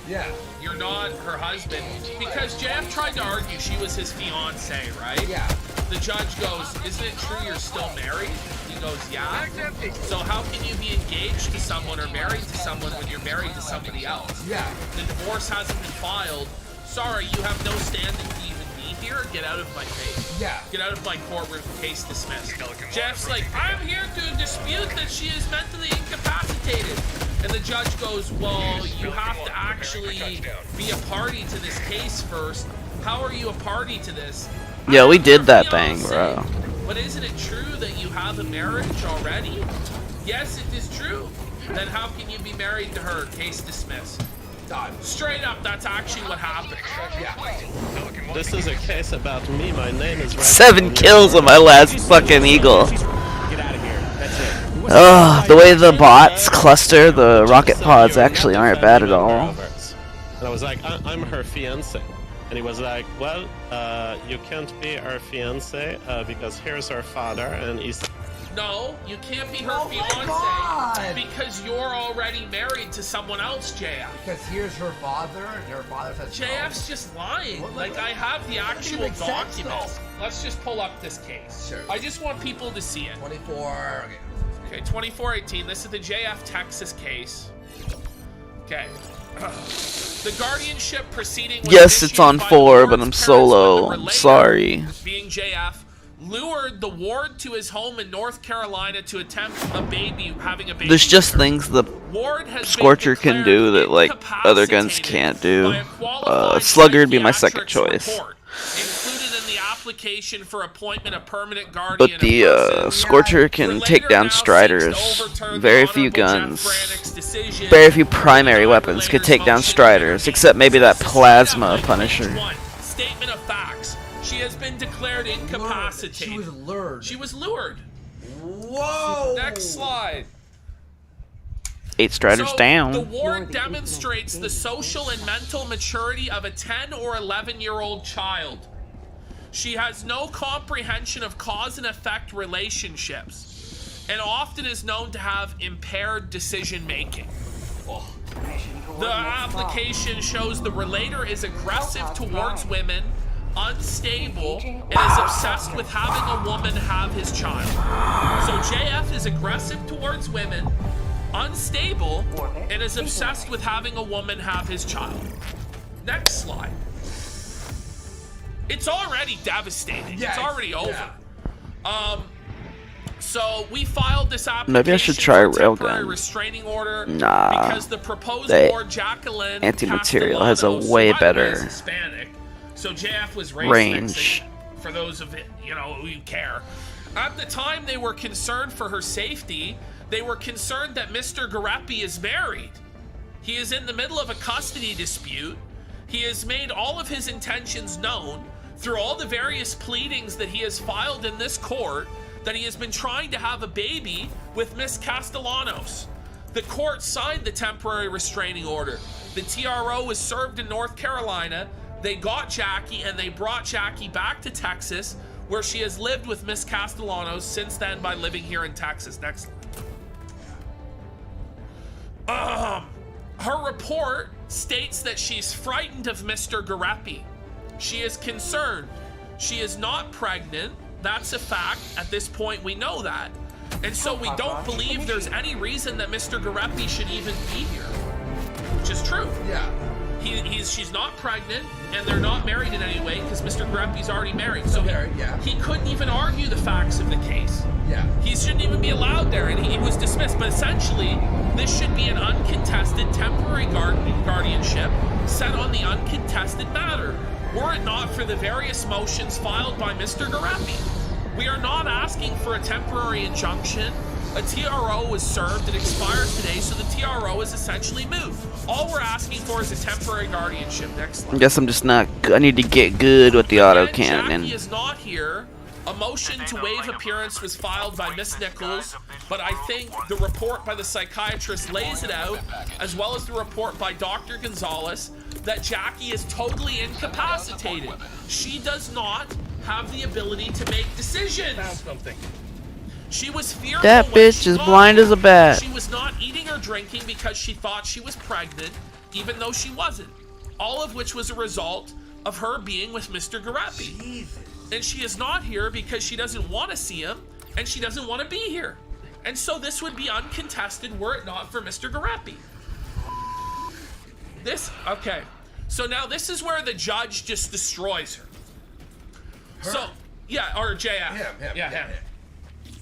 Yeah. You're not her husband. Because JF tried to argue she was his fiance, right? Yeah. The judge goes, isn't it true you're still married? He goes, yeah. So how can you be engaged to someone or married to someone when you're married to somebody else? Yeah. The divorce hasn't been filed. Sorry, you have no standing to even be here. Get out of my face. Yeah. Get out of my courtroom. Case dismissed. Jeff's like, I'm here to dispute that she is mentally incapacitated. And the judge goes, well, you have to actually be a party to this case first. How are you a party to this? Yeah, we did that Fiancé. thing, bro. But isn't it true that you have a marriage already? Yes, it is true. Then how can you be married to her? Case dismissed. Done. Straight up, that's actually what happened. Yeah. This is a case about me. My name is. Right 7 kills on my last fucking eagle. Get out of here. That's it. Ugh, the way the bots cluster the rocket pods actually aren't bad at all. And I was like, I'm her fiance. And he was like, well, you can't be her fiance because here's her father, and he's. No, you can't be her Oh my fiance God. because you're already married to someone else, JF. Because here's her father, and her father says JF's just lying. What- Like, I have the actual make sense, documents. Let's just pull up this case. Sure. I just want people to see it. 24. Okay. Okay, 2418. This is the JF Texas case. Okay. The guardianship proceeding was Yes, it's on initiated by 4, Ward's but I'm parents solo. when the I'm relator, sorry. being JF, lured the ward to his home in North Carolina to attempt having a baby. There's just with her. things the Ward has been Scorcher can do that, like, other guns incapacitated can't do. by a qualified Slugger would be my second psychiatrics choice. report, included in the application for appointment of permanent guardian. But the of person. Scorcher can Relator take down now seeks to Striders. overturn Very the few Honorable Jeff guns. Brannick's decision Very few primary denying weapons could relator's take down motion Striders, to except maybe that intervene. plasma Page Punisher. 1. Statement of facts. She has been declared incapacitated. She was lured. She was lured. Whoa. Next slide. 8 Striders So, down. The ward demonstrates the social and mental maturity of a 10 or 11-year-old child. She has no comprehension of cause and effect relationships, and often is known to have impaired decision making. The application shows the relator is aggressive towards women, unstable, and is obsessed with having a woman have his child. So JF is aggressive towards women, unstable, and is obsessed with having a woman have his child. Next slide. It's already devastating. Yeah, it's already over. yeah. So we filed this application Maybe I should try for a temporary railgun. restraining order Nah. because the proposed The Lord Jacqueline anti-material has a Castellanos, way who by the way better is Hispanic, so JF was racist, range. for those of it, who care. At the time, they were concerned for her safety. They were concerned that Mr. Garepi is married. He is in the middle of a custody dispute. He has made all of his intentions known through all the various pleadings that he has filed in this court that he has been trying to have a baby with Miss Castellanos. The court signed the temporary restraining order. The TRO was served in North Carolina. They got Jackie and they brought Jackie back to Texas, where she has lived with Miss Castellanos since then by living here in Texas. Next slide. Her report states that she's frightened of Mr. Garepi. She is concerned. She is not pregnant. That's a fact. At this point, we know that. And so we don't believe there's any reason that Mr. Garepi should even be here. Which is true. Yeah. She's not pregnant, and they're not married in any way because Mr. Garepi's already married. So he couldn't even argue the facts of the case. Yeah. He shouldn't even be allowed there, and he was dismissed. But essentially, this should be an uncontested temporary guardianship set on the uncontested matter, were it not for the various motions filed by Mr. Garepi. We are not asking for a temporary injunction. A TRO was served, it expires today, so the TRO is essentially moot. All we're asking for is a temporary guardianship. Next slide. I guess I'm just not. I need to get good with the autocannon. Jackie is not here. A motion to waive appearance was filed by Miss Nichols, but I think the report by the psychiatrist lays it out, as well as the report by Dr. Gonzalez, that Jackie is totally incapacitated. She does not have the ability to make decisions. Found something. She was fearful. That bitch is blind as a bat. She was not eating or drinking because she thought she was pregnant, even though she wasn't. All of which was a result of her being with Mr. Garepi. Jesus. And she is not here because she doesn't want to see him, and she doesn't want to be here. And so this would be uncontested were it not for Mr. Garepi. Okay. So now this is where the judge just destroys her. So, yeah, or JF. Him.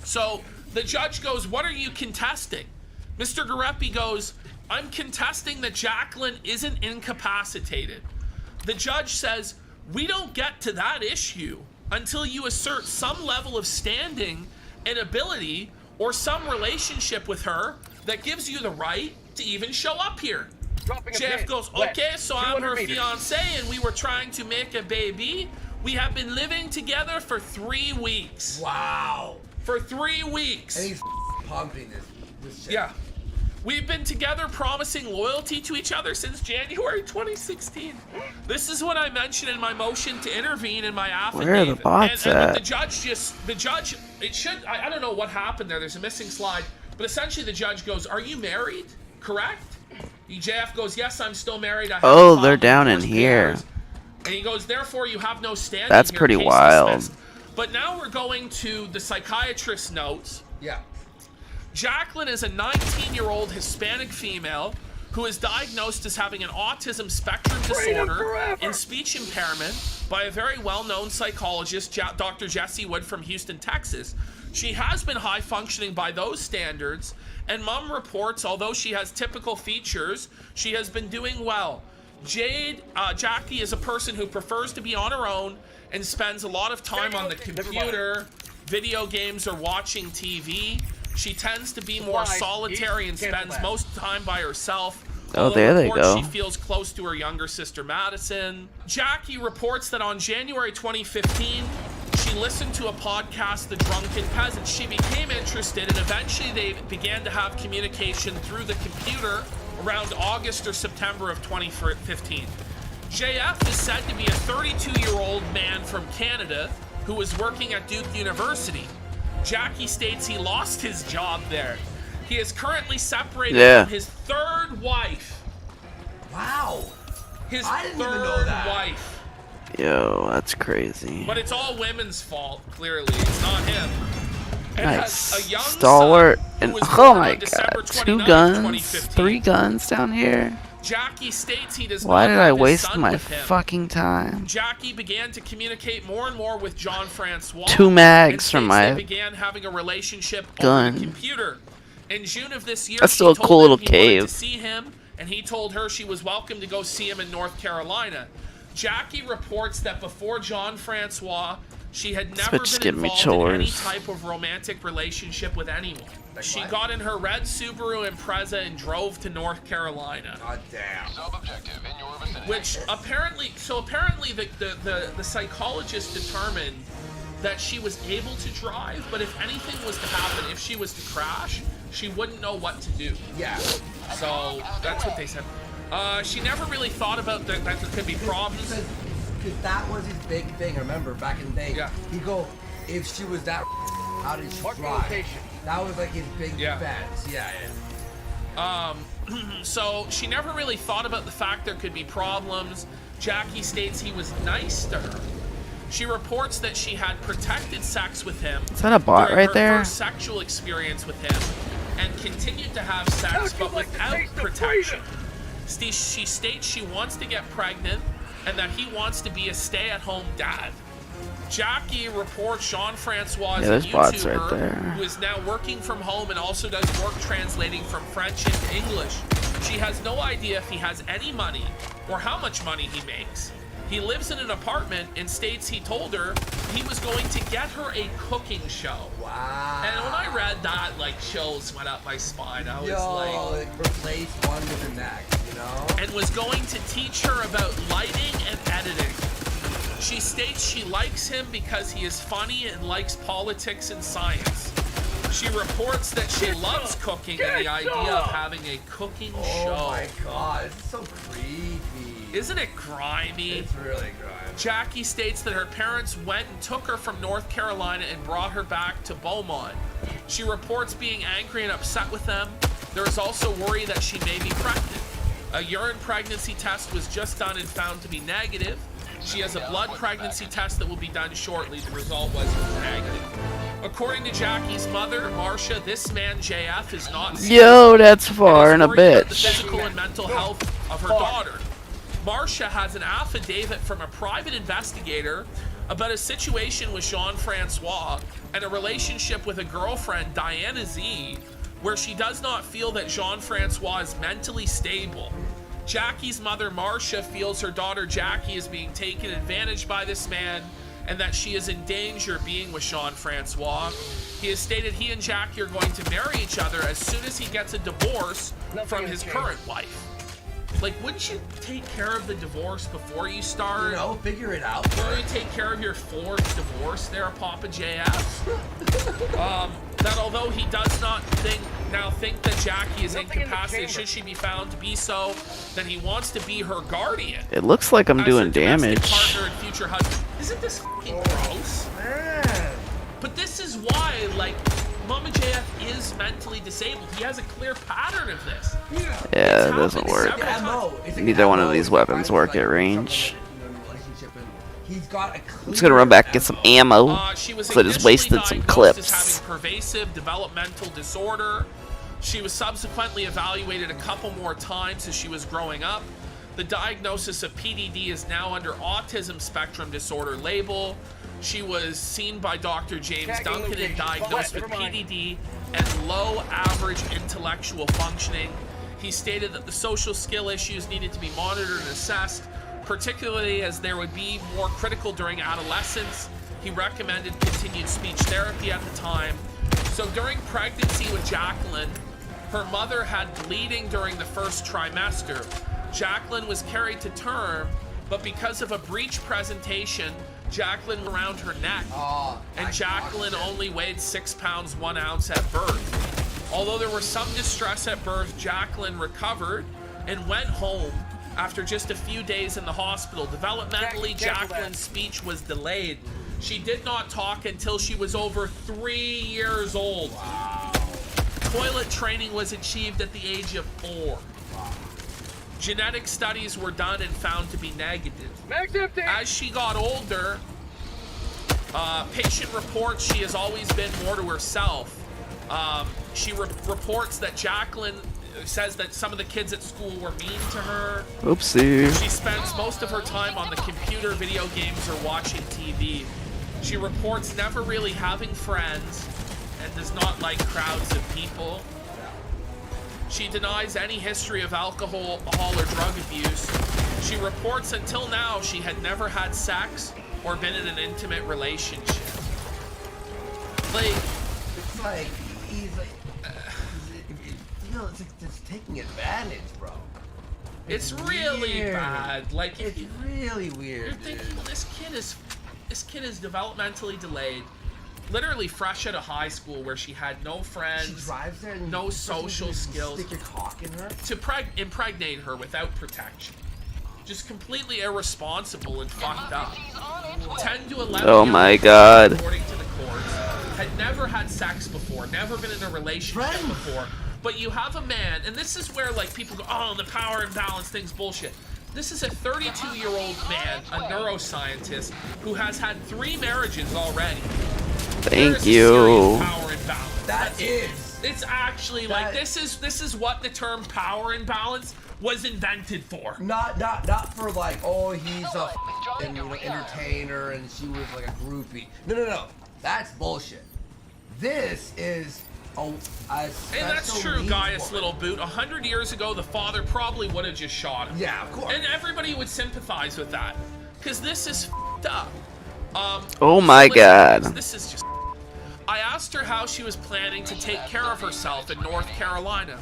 So the judge goes, what are you contesting? Mr. Garepi goes, I'm contesting that Jacqueline isn't incapacitated. The judge says, we don't get to that issue until you assert some level of standing and ability or some relationship with her that gives you the right to even show up here. JF goes, okay, so I'm her fiance and we were trying to make a baby. We have been living together for 3 weeks. Wow. For 3 weeks. And he's pumping this shit. Yeah. We've been together promising loyalty to each other since January 2016. This is what I mentioned in my motion to intervene in my affidavit. Where are the bots and at? the judge, it should, I don't know what happened there. There's a missing slide. But essentially the judge goes, are you married? Correct? JF goes, yes, I'm still married. I Oh, they're down in here. And he goes, therefore, you have no standing. That's here, pretty case wild. dismissed. But now we're going to the psychiatrist's notes. Yeah. Jacqueline is a 19-year-old Hispanic female who is diagnosed as having an autism spectrum disorder and speech impairment by a very well-known psychologist, Dr. Jesse Wood from Houston, Texas. She has been high-functioning by those standards, and Mom reports, although she has typical features, she has been doing well. Jackie is a person who prefers to be on her own and spends a lot of time on the computer, video games, or watching TV. She tends to be more solitary and spends most of the time by herself. Oh, there they go. She feels close to her younger sister, Madison. Jackie reports that on January 2015, she listened to a podcast, The Drunken Peasant. She became interested, and eventually they began to have communication through the computer around August or September of 2015. JF is said to be a 32-year-old man from Canada who was working at Duke University. Jackie states he lost his job there. He is currently separated from his third wife. Wow. I didn't even know that. Wife. Yo, that's crazy. But it's all women's fault, clearly. It's not him. And Nice. has a young Stalwart. son And who was oh born my on December god, 2 29th, guns, 2015. 3 guns down here. Jackie states he does Why not did I have his waste son my with him. fucking time? Jackie began to communicate more and more with John Francois. 2 mags from and my they began having a relationship gun. over the computer. In June of this year, That's she still a told cool him little he wanted cave. to see him, and he told her she was welcome to go see him in North Carolina. Jackie reports that before John Francois, she had never bitch been giving me involved in any chores. type of romantic relationship with anyone. She got in her red Subaru Impreza and drove to North Carolina. God damn. Which apparently the psychologist determined that she was able to drive, but if anything was to happen, if she was to crash, she wouldn't know what to do. Yeah. So that's what they said. She never really thought about that there could be problems. Because that was his big thing, remember, back in the day. Yeah. He'd go, if she was that, how did she drive? That was like his big defense. Yeah. So she never really thought about the fact there could be problems. Jackie states he was nice to her. She reports that she had protected sex with him. Is that a bot during right her there? first sexual experience with him, and continued to have sex, but without protection. She states she wants to get pregnant and that he wants to be a stay-at-home dad. Jackie reports Jean-Francois is a bots right YouTuber there. who is now working from home and also does work translating from French into English. She has no idea if he has any money or how much money he makes. He lives in an apartment and states he told her he was going to get her a cooking show. Wow. And when I read that, like, chills went up my spine. I was like replace one with the next, you know? and was going to teach her about lighting and editing. She states she likes him because he is funny and likes politics and science. She reports that she loves cooking and the idea of having a cooking show. Oh my god, this is so creepy. Isn't it grimy? It's really grimy. Jackie states that her parents went and took her from North Carolina and brought her back to Beaumont. She reports being angry and upset with them. There is also worry that she may be pregnant. A urine pregnancy test was just done and found to be negative. She has a blood pregnancy test that will be done shortly. The result was negative. According to Jackie's mother, Marcia, this man JF is not Yo, that's far and a worried about the bitch. physical and mental health of her daughter. Marcia has an affidavit from a private investigator about a situation with Jean-Francois and a relationship with a girlfriend, Diana Z, where she does not feel that Jean-Francois is mentally stable. Jackie's mother, Marcia, feels her daughter Jackie is being taken advantage by this man and that she is in danger being with Jean-Francois. He has stated he and Jackie are going to marry each other as soon as he gets a divorce from his current wife. Like, wouldn't you take care of the divorce before you start? You know, figure it out. Wouldn't you take care of your forged divorce there, Papa JF? That although he does not think that Jackie is incapacitated, should she be found to be so, then he wants to be her guardian. It looks like I'm as doing her domestic damage. partner and future husband. Isn't this fucking gross? Man. But this is why, like, Mama JF is mentally disabled. He has a clear pattern of this. Yeah, it doesn't work. Yeah, MO. It's like Neither one of MO. these It's weapons like work at someone range. in a relationship and he's got a I'm just gonna run back and get some ammo. She was So I just initially wasted some diagnosed as clips. having pervasive developmental disorder. She was subsequently evaluated a couple more times as she was growing up. The diagnosis of PDD is now under autism spectrum disorder label. She was seen by Dr. James Duncan and diagnosed with PDD and low average intellectual functioning. He stated that the social skill issues needed to be monitored and assessed, particularly as there would be more critical during adolescence. He recommended continued speech therapy at the time. So during pregnancy with Jacqueline, her mother had bleeding during the first trimester. Jacqueline was carried to term, but because of a breech presentation, Jacqueline around her neck, and Jacqueline only weighed 6 pounds 1 ounce at birth. Although there was some distress at birth, Jacqueline recovered and went home after just a few days in the hospital. Developmentally, Jacqueline's speech was delayed. She did not talk until she was over 3 years old. Wow. Toilet training was achieved at the age of 4. Genetic studies were done and found to be negative. As she got older, patient reports she has always been more to herself. She reports that Jacqueline says that some of the kids at school were mean to her. Oopsie. She spends most of her time on the computer, video games, or watching TV. She reports never really having friends and does not like crowds of people. She denies any history of alcohol or drug abuse. She reports until now she had never had sex or been in an intimate relationship. Like, it's like he's like, you know, it's like just taking advantage, bro. It's really weird. bad. Like, it's really weird. You're thinking, well, this kid is developmentally delayed. Literally fresh out of high school where she had no friends, she drives there and no social skills, stick your cock in her to impregnate her without protection. Just completely irresponsible and fucked up. 10 to 11 Oh my god. according to the courts, had never had sex before, never been in a relationship before. But you have a man, and this is where like people go, oh, the power imbalance thing's bullshit. This is a 32-year-old man, a neuroscientist, who has had 3 marriages already. Thank you. Power imbalance. That is. It's actually like this is what the term power imbalance was invented for. Not for like, oh, he's a entertainer and she was like a groupie. No. That's bullshit. This is a and that's true, Gaius Little Boot. 100 years ago, the father probably would have just shot him. Yeah, of course. And everybody would sympathize with that, because this is f***ed up. Oh my God. This is just. I asked her how she was planning to take care of herself in North Carolina,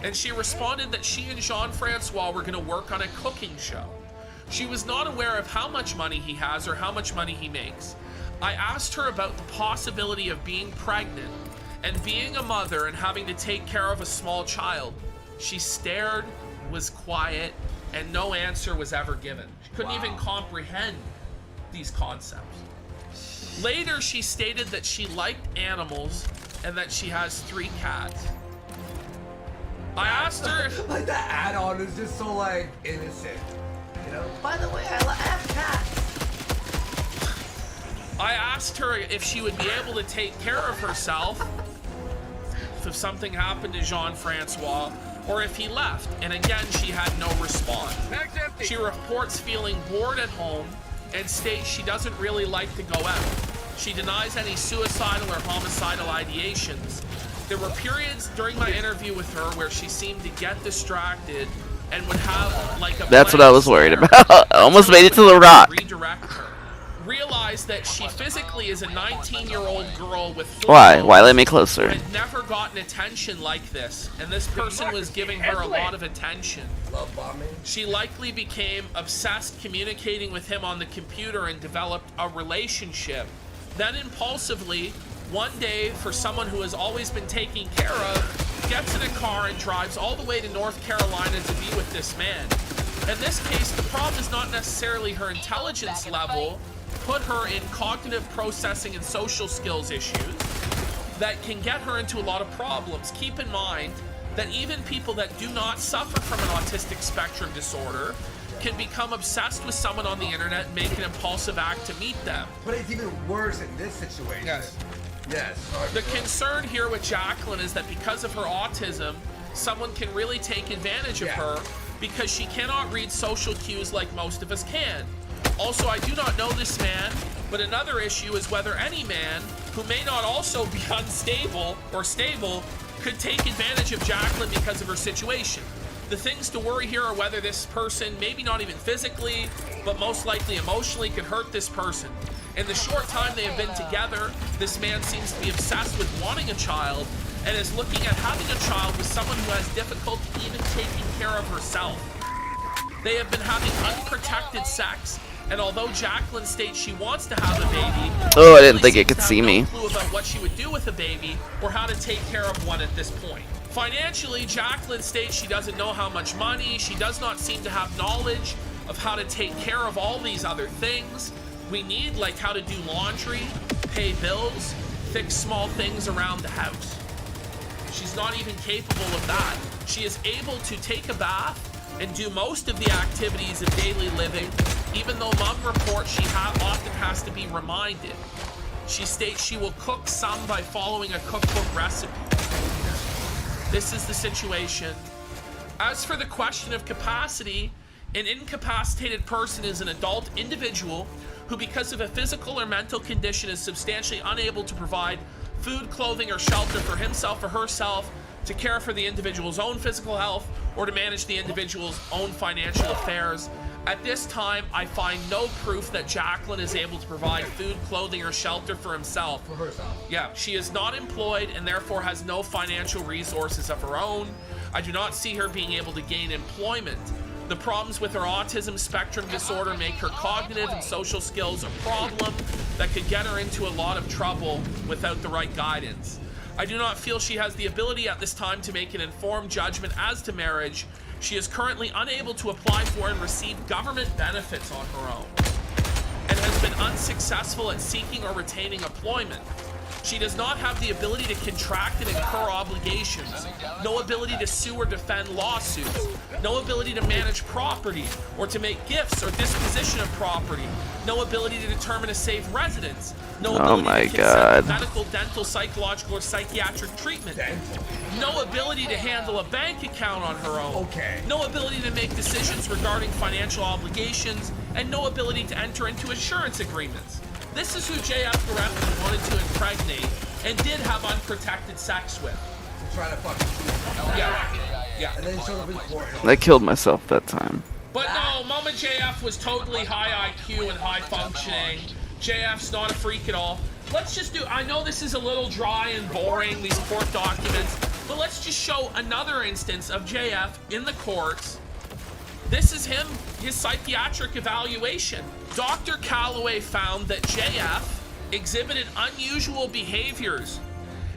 and she responded that she and Jean-Francois were going to work on a cooking show. She was not aware of how much money he has or how much money he makes. I asked her about the possibility of being pregnant and being a mother and having to take care of a small child. She stared, was quiet, and no answer was ever given. She couldn't even comprehend these concepts. Later, she stated that she liked animals and that she has 3 cats. I asked her if... like that add-on is just so like innocent. You know? By the way, I have cats. I asked her if she would be able to take care of herself if something happened to Jean-Francois, or if he left, and again she had no response. She reports feeling bored at home and states she doesn't really like to go out. She denies any suicidal or homicidal ideations. There were periods during my interview with her where she seemed to get distracted and would have like a That's what I was worried about. I almost made it to the rock. Redirect her. Realized that she physically is a 19-year-old girl with Why let me closer? had never gotten attention like this, and this person was giving her a lot of attention. Love bombing. She likely became obsessed communicating with him on the computer and developed a relationship. Then impulsively, one day, for someone who has always been taken care of, gets in a car and drives all the way to North Carolina to be with this man. In this case, the problem is not necessarily her intelligence level, put her in cognitive processing and social skills issues that can get her into a lot of problems. Keep in mind that even people that do not suffer from an autistic spectrum disorder can become obsessed with someone on the internet and make an impulsive act to meet them. But it's even worse in this situation. Yes. Yes. The concern here with Jacqueline is that because of her autism, someone can really take advantage of her because she cannot read social cues like most of us can. Also, I do not know this man, but another issue is whether any man who may not also be unstable or stable could take advantage of Jacqueline because of her situation. The things to worry here are whether this person, maybe not even physically, but most likely emotionally, could hurt this person. In the short time they have been together, this man seems to be obsessed with wanting a child and is looking at having a child with someone who has difficulty even taking care of herself. They have been having unprotected sex, and although Jacqueline states she wants to have a baby, oh, I didn't think it could see me. no clue about what she would do with a baby or how to take care of one at this point. Financially, Jacqueline states she doesn't know how much money, she does not seem to have knowledge of how to take care of all these other things we need, like how to do laundry, pay bills, fix small things around the house. She's not even capable of that. She is able to take a bath and do most of the activities of daily living, even though Mom reports she often has to be reminded. She states she will cook some by following a cookbook recipe. This is the situation. As for the question of capacity, an incapacitated person is an adult individual who, because of a physical or mental condition, is substantially unable to provide food, clothing, or shelter for himself or herself, to care for the individual's own physical health, or to manage the individual's own financial affairs. At this time, I find no proof that Jacqueline is able to provide food, clothing, or shelter for himself. For herself. Yeah, she is not employed and therefore has no financial resources of her own. I do not see her being able to gain employment. The problems with her autism spectrum disorder make her cognitive and social skills a problem that could get her into a lot of trouble without the right guidance. I do not feel she has the ability at this time to make an informed judgment as to marriage. She is currently unable to apply for and receive government benefits on her own, and has been unsuccessful at seeking or retaining employment. She does not have the ability to contract and incur obligations, no ability to sue or defend lawsuits, no ability to manage property or to make gifts or disposition of property, no ability to determine a safe residence, no ability to consent to medical, dental, psychological, or psychiatric treatment, no ability to handle a bank account on her own, no ability to make decisions regarding financial obligations, and no ability to enter into insurance agreements. This is who JF Gareffi wanted to impregnate and did have unprotected sex with. Trying to fucking Yeah. And then showed up in court. I killed myself that time. But no, Mama JF was totally high IQ and high functioning. JF's not a freak at all. Let's just do, I know this is a little dry and boring, these court documents, but let's just show another instance of JF in the courts. This is him, his psychiatric evaluation. Dr. Calloway found that JF exhibited unusual behaviors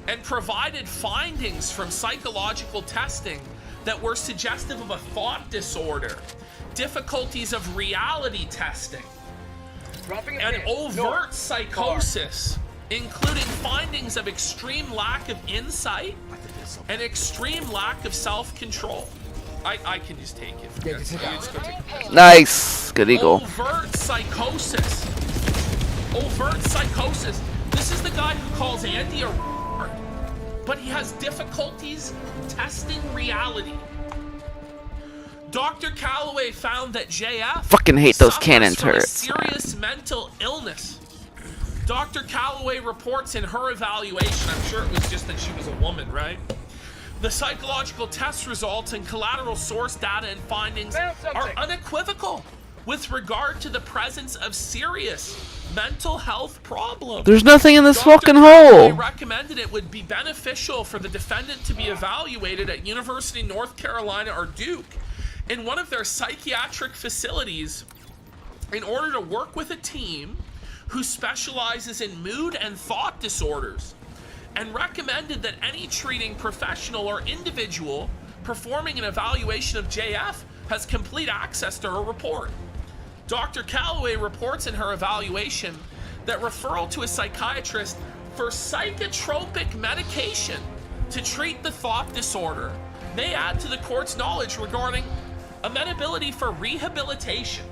and provided findings from psychological testing that were suggestive of a thought disorder, difficulties of reality testing, and overt psychosis, including findings of extreme lack of insight and extreme lack of self-control. I can just take it. Yeah, just go take it. Nice. Good eagle. Overt psychosis. Overt psychosis. This is the guy who calls Andy a but he has difficulties testing reality. Dr. Calloway found that JF Fucking hate those suffers cannon from a turrets. serious mental illness. Dr. Calloway reports in her evaluation, I'm sure it was just that she was a woman, right? The psychological test results and collateral source data and findings are unequivocal with regard to the presence of serious mental health problems. There's nothing in this Dr. fucking Calloway hole. recommended it would be beneficial for the defendant to be evaluated at University of North Carolina or Duke in one of their psychiatric facilities in order to work with a team who specializes in mood and thought disorders, and recommended that any treating professional or individual performing an evaluation of JF has complete access to her report. Dr. Calloway reports in her evaluation that referral to a psychiatrist for psychotropic medication to treat the thought disorder may add to the court's knowledge regarding amenability for rehabilitation.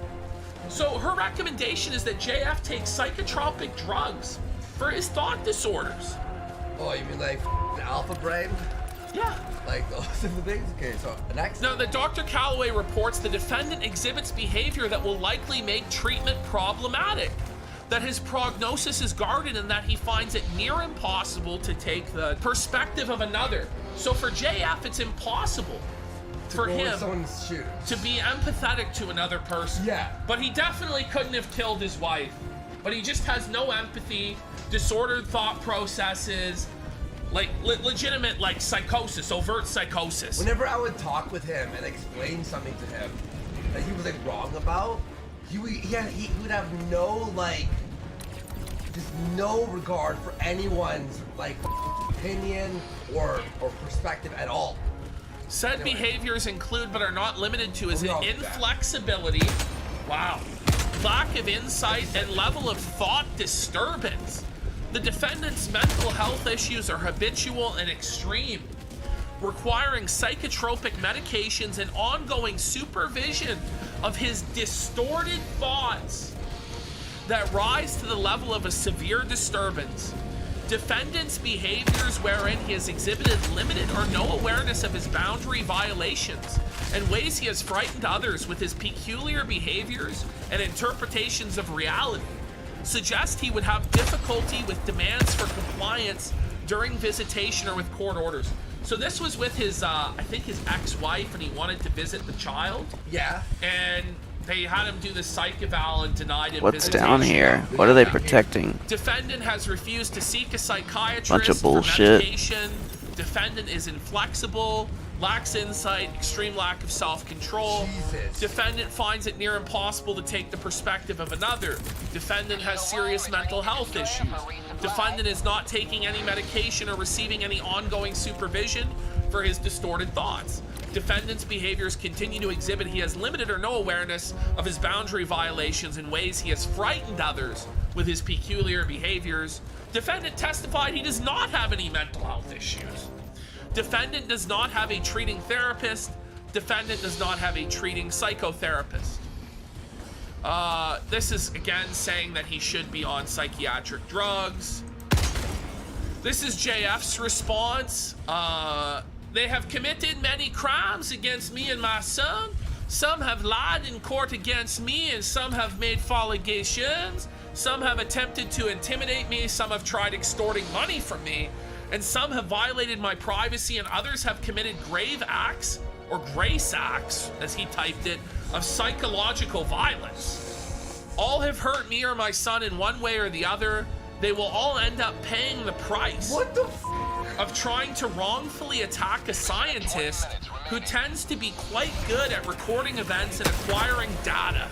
So her recommendation is that JF takes psychotropic drugs for his thought disorders. Oh, you mean like alpha brain? Yeah. Like those different things? Okay, so next. Now, the Dr. Calloway reports the defendant exhibits behavior that will likely make treatment problematic, that his prognosis is guarded, and that he finds it near impossible to take the perspective of another. So for JF, it's impossible for him to be empathetic to another person. Yeah. But he definitely couldn't have killed his wife. But he just has no empathy, disordered thought processes, like legitimate like psychosis, overt psychosis. Whenever I would talk with him and explain something to him that he was like wrong about, he would have no like, just no regard for anyone's like opinion or perspective at all. Said behaviors include but are not limited to his inflexibility, lack of insight, and level of thought disturbance. The defendant's mental health issues are habitual and extreme, requiring psychotropic medications and ongoing supervision of his distorted thoughts that rise to the level of a severe disturbance. Defendant's behaviors wherein he has exhibited limited or no awareness of his boundary violations and ways he has frightened others with his peculiar behaviors and interpretations of reality suggest he would have difficulty with demands for compliance during visitation or with court orders. So this was with his, I think his ex-wife, and he wanted to visit the child. Yeah. And they had him do the psych eval and denied him What's visitation. down here? What are they protecting? Defendant has refused to seek a psychiatrist Bunch of for bullshit. medication. Defendant is inflexible, lacks insight, extreme lack of self-control. Defendant finds it near impossible to take the perspective of another. Defendant has serious mental health issues. Defendant is not taking any medication or receiving any ongoing supervision for his distorted thoughts. Defendant's behaviors continue to exhibit he has limited or no awareness of his boundary violations in ways he has frightened others with his peculiar behaviors. Defendant testified he does not have any mental health issues. Defendant does not have a treating therapist. Defendant does not have a treating psychotherapist. This is again saying that he should be on psychiatric drugs. This is JF's response. They have committed many crimes against me and my son. Some have lied in court against me, and some have made allegations. Some have attempted to intimidate me. Some have tried extorting money from me. And some have violated my privacy, and others have committed grave acts, or grace acts, as he typed it, of psychological violence. All have hurt me or my son in one way or the other. They will all end up paying the price. What the of trying to wrongfully attack a scientist who tends to be quite good at recording events and acquiring data,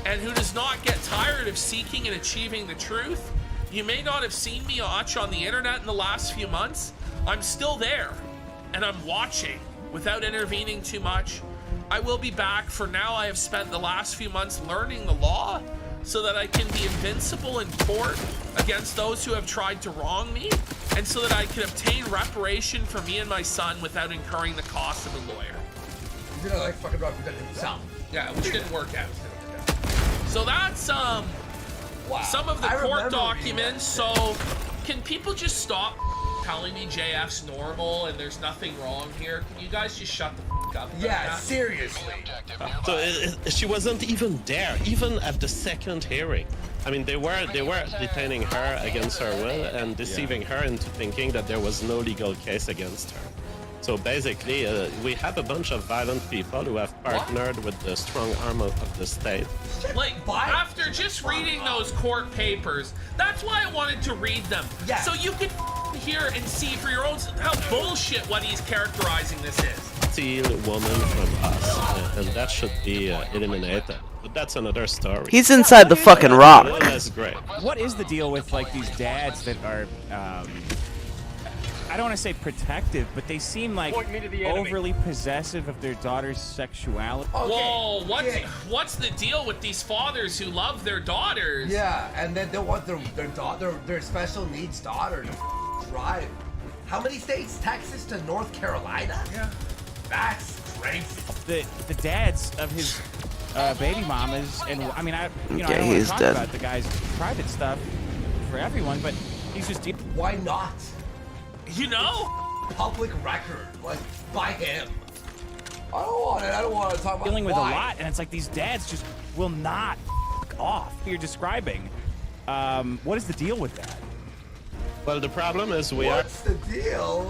and who does not get tired of seeking and achieving the truth. You may not have seen me much on the internet in the last few months. I'm still there, and I'm watching without intervening too much. I will be back. For now, I have spent the last few months learning the law so that I can be invincible in court against those who have tried to wrong me, and so that I can obtain reparation for me and my son without incurring the cost of a lawyer. He's gonna like fucking represent himself. Yeah, which didn't work out. So that's Wow. some of the I court remember documents. So can people just stop telling me JF's normal and there's nothing wrong here? Can you guys just shut the f up? Yeah, seriously. So she wasn't even there, even at the second hearing. I mean, they were detaining her against her will and deceiving her into thinking that there was no legal case against her. So basically, we have a bunch of violent people who have partnered with the strong arm of the state. Like, after just reading those court papers, that's why I wanted to read them. Yeah. So you could hear and see for your own how bullshit what he's characterizing this is. Steal woman from us, and that should be eliminated. But that's another story. He's inside the fucking rock. That's great. What is the deal with like these dads that are, I don't want to say protective, but they seem like Point me to the enemy. overly possessive of their daughter's sexuality? Whoa, what's the deal with these fathers who love their daughters? Yeah, and then they want their special needs daughter to drive. How many states? Texas to North Carolina? Yeah. That's crazy. The dads of his baby mamas, and I mean, I Okay, don't want to he's talk dead. about the guy's private stuff for everyone, but he's just Why not? You know? Public record, like by him. I don't want it. I don't want to talk about dealing with why. a lot, and it's like these dads just will not off. You're describing. What is the deal with that? Well, the problem is we What's the deal?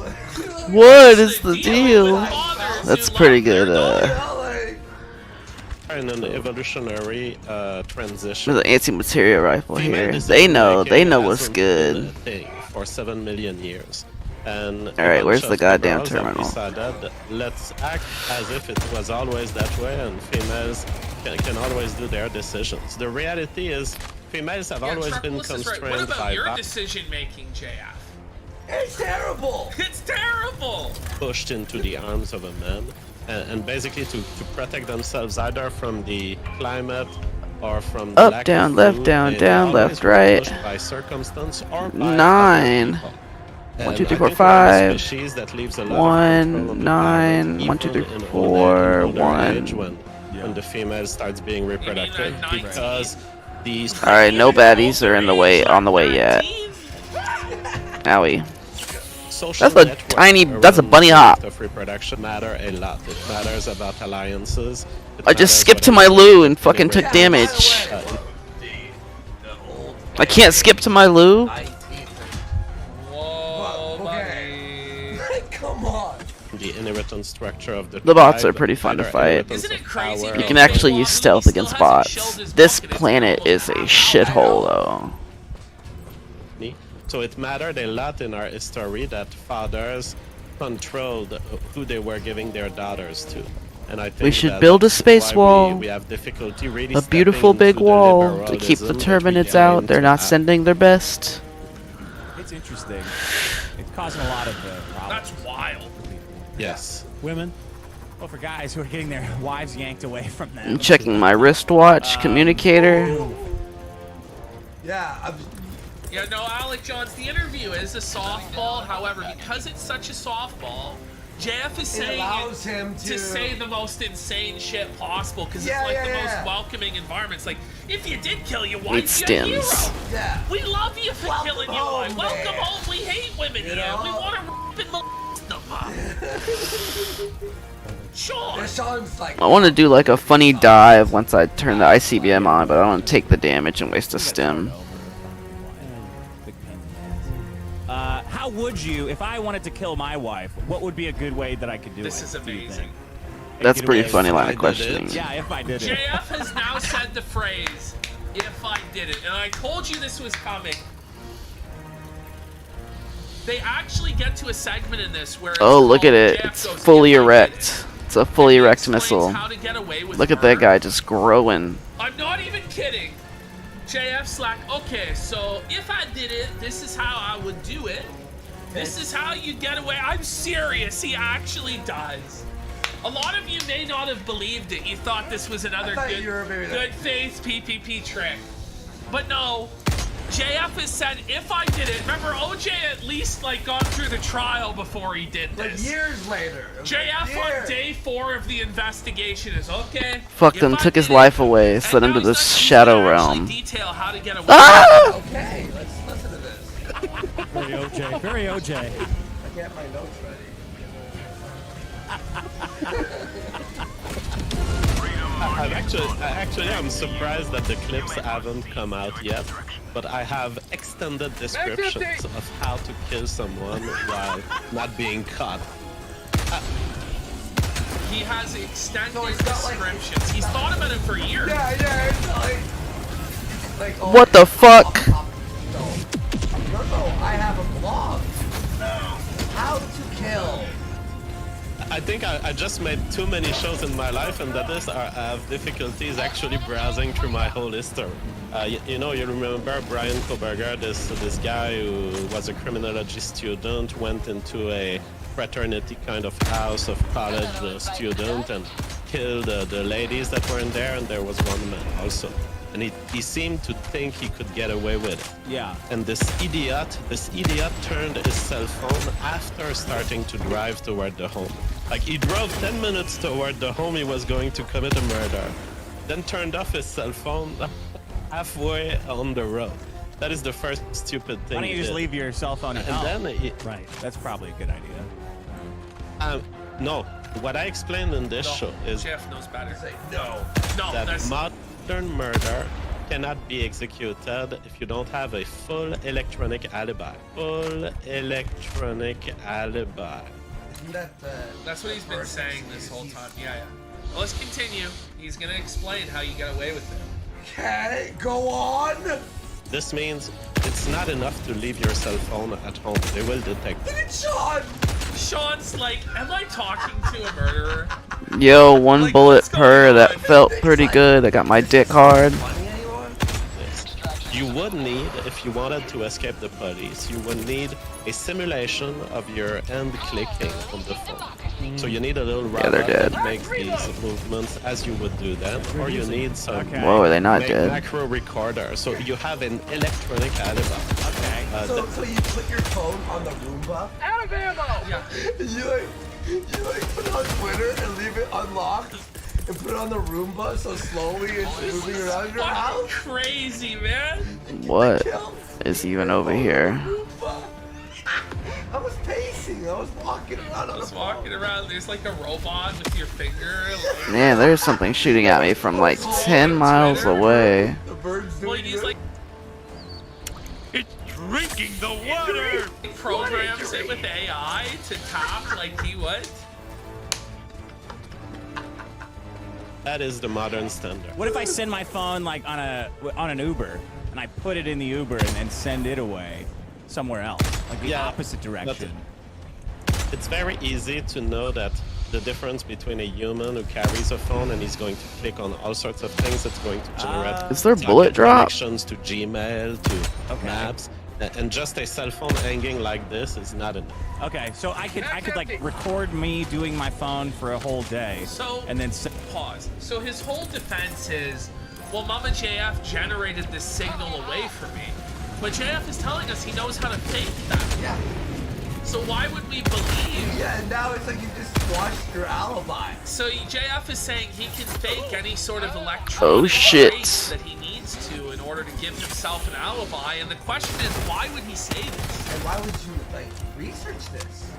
What is the deal? Fathers That's who pretty love their good. daughters. are in an evolutionary transition. There's an anti-materia rifle Female here. decision They know making what's hasn't been a good. thing for 7 million years. And All right, where's the goddamn liberals have terminal? decided, let's act as if it was always that way, and females can always do their decisions. The reality is, females have Yeah, always been Trepolis is right. constrained What about by your decision making, JF? It's terrible. It's terrible. pushed into the arms of a man, and basically to protect themselves either from the climate or from the Up, lack down, of left, food. down, They down, always left, were right. pushed by circumstance or by 9. other people. 1, 2, And 3, I 4, think we're a 5. species that leaves a lot of 1, control of the 9, planet, 1, 2, even 3, in 4, older 1. age when the female starts being reproductive, 19? because these All right, no baddies are in the way on the way yet. 19? Owie. social That's a networks tiny- around that's a bunny the hop. subject of reproduction matter a lot. It matters about alliances. It I just matters skipped what to my happens loo in and fucking took integrated damage. The old I can't skip to my loo. 19th. Whoa, Okay. buddy. Come on. the inheritance structure of the bots tribe, are pretty fun to either fight. inheritance Isn't it of crazy? power You how can or- actually use Milwaukee stealth still against hasn't shelled bots. his This bucket. It's planet double is a half. shithole, though. So it mattered a lot in our history that fathers controlled who they were giving their daughters to. And I think We should that build a that's space why wall. We have difficulty really A beautiful stepping big into the wall to keep the liberalism that we Terminids get out. They're into not that. sending their best. It's interesting. It's causing a lot of problems. That's wild. Yes. Women. Well, for guys who are getting their wives yanked away from them. I'm checking my wristwatch communicator. Yeah, Yeah, no, Alec Johns, the interview is a softball. However, because it's such a softball, JF is saying allows him to say the most insane shit possible because it's like the most welcoming environment. It's like, if you did kill your wife, you're a hero. Yeah. We love you for killing your wife. man. Welcome home. We hate women here. know? We want to rip and molest them. Sure. Yeah, Sean's like, I want to do like a funny dive once I turn the ICBM on, but I don't want to take the damage and waste a stim. How would you, if I wanted to kill my wife, what would be a good way that I could do This it? is do you amazing. think? That's Take it pretty away. funny line I of did questioning. it. Yeah, if I did it. JF has now said the phrase, if I did it. And I told you this was coming. They actually get to a segment in this where Oh, look at it. JF It's goes, fully "If I did erect. It's a fully it." And he erect explains missile. how to get away with Look at that murder. guy just growing. I'm not even kidding. JF's like, okay, so if I did it, this is how I would do it. This is how you get away. I'm serious. He actually does. A lot of you may not have believed it. You thought this was another thought good, you were maybe good faith PPP trick. But no, JF has said, if I did it, remember OJ at least like gone through the trial before he did like this. years later. JF on day 4 of the investigation is okay. Fucked if him, I took his did it, life away, and sent him now to he's this not- he's shadow gonna actually realm. Detail how to get away. Ah! Okay, let's listen to this. Very OJ. Very OJ. I get my notes ready. I'm surprised that the clips haven't come out yet, but I have extended descriptions of how to kill someone while not being caught. He has extended No, it's not like- descriptions. He's thought about it for years. Yeah, it's like oh, What the fuck? No, I have a blog. How to kill. I think I just made too many shows in my life, and that is I have difficulties actually browsing through my whole history. You remember Brian Koberger, this guy who was a criminology student, went into a fraternity kind of house of college student and killed the ladies that were in there, and there was one man also. And he seemed to think he could get away with it. Yeah. And this idiot turned his cell phone after starting to drive toward the home. Like, he drove 10 minutes toward the home he was going to commit a murder, then turned off his cell phone halfway on the road. That is the first stupid thing. Why don't you just leave your cell phone at home? And then Right. That's probably a good idea. no, what I explained in this show is Jeff knows better. Say no. No, that that's modern murder cannot be executed if you don't have a full electronic alibi. Full electronic alibi. Isn't that that's what he's been saying this whole time. Yeah. Well, let's continue. He's gonna explain how you get away with it. Okay, go on. This means it's not enough to leave your cell phone at home. They will detect it. Look at Sean. Sean's like, am I talking to a murderer? Yo, one Like, bullet what's going per. on? That felt pretty good. I got my dick hard. Funny anyone? You would need, if you wanted to escape the police, you would need a simulation of your hand clicking on the phone. So you need a little robot they're dead. that makes these movements as you would do them, or you need some Okay. Whoa, are they not dead? macro recorder. So you have an electronic alibi. Okay. So you put your phone on the Roomba. Out of ammo! Yeah. And you put it on Twitter and leave it unlocked and put it on the Roomba so slowly it's moving around your Fucking house. crazy, man. What Kill is even over here? Roomba. I was pacing. I was walking around on Just the walking around. There's like a robot with your finger. Like, Man, there's something shooting at me from like 10 miles away. The birds well, doing he's it. like Drinking the water! programs it with AI to tap like he would. That is the modern standard. What if I send my phone like on an Uber and I put it in the Uber and then send it away somewhere else, like the Yeah, opposite direction? It's very easy to know that the difference between a human who carries a phone and he's going to click on all sorts of things, it's going to generate Is there target bullet drop? connections to Gmail, to Maps, and just a cell phone hanging like this is not enough. Okay, so I could like record me doing my phone for a whole day, So and then pause. So his whole defense is, well, Mama JF generated this signal away from me. But JF is telling us he knows how to fake that. Yeah. So why would we believe? Yeah, and now it's like you just squashed your alibi. So JF is saying he can fake any sort of electronic shit. trace that he needs to in order to give himself an alibi. And the question is, why would he say this? And why would you, like, research this?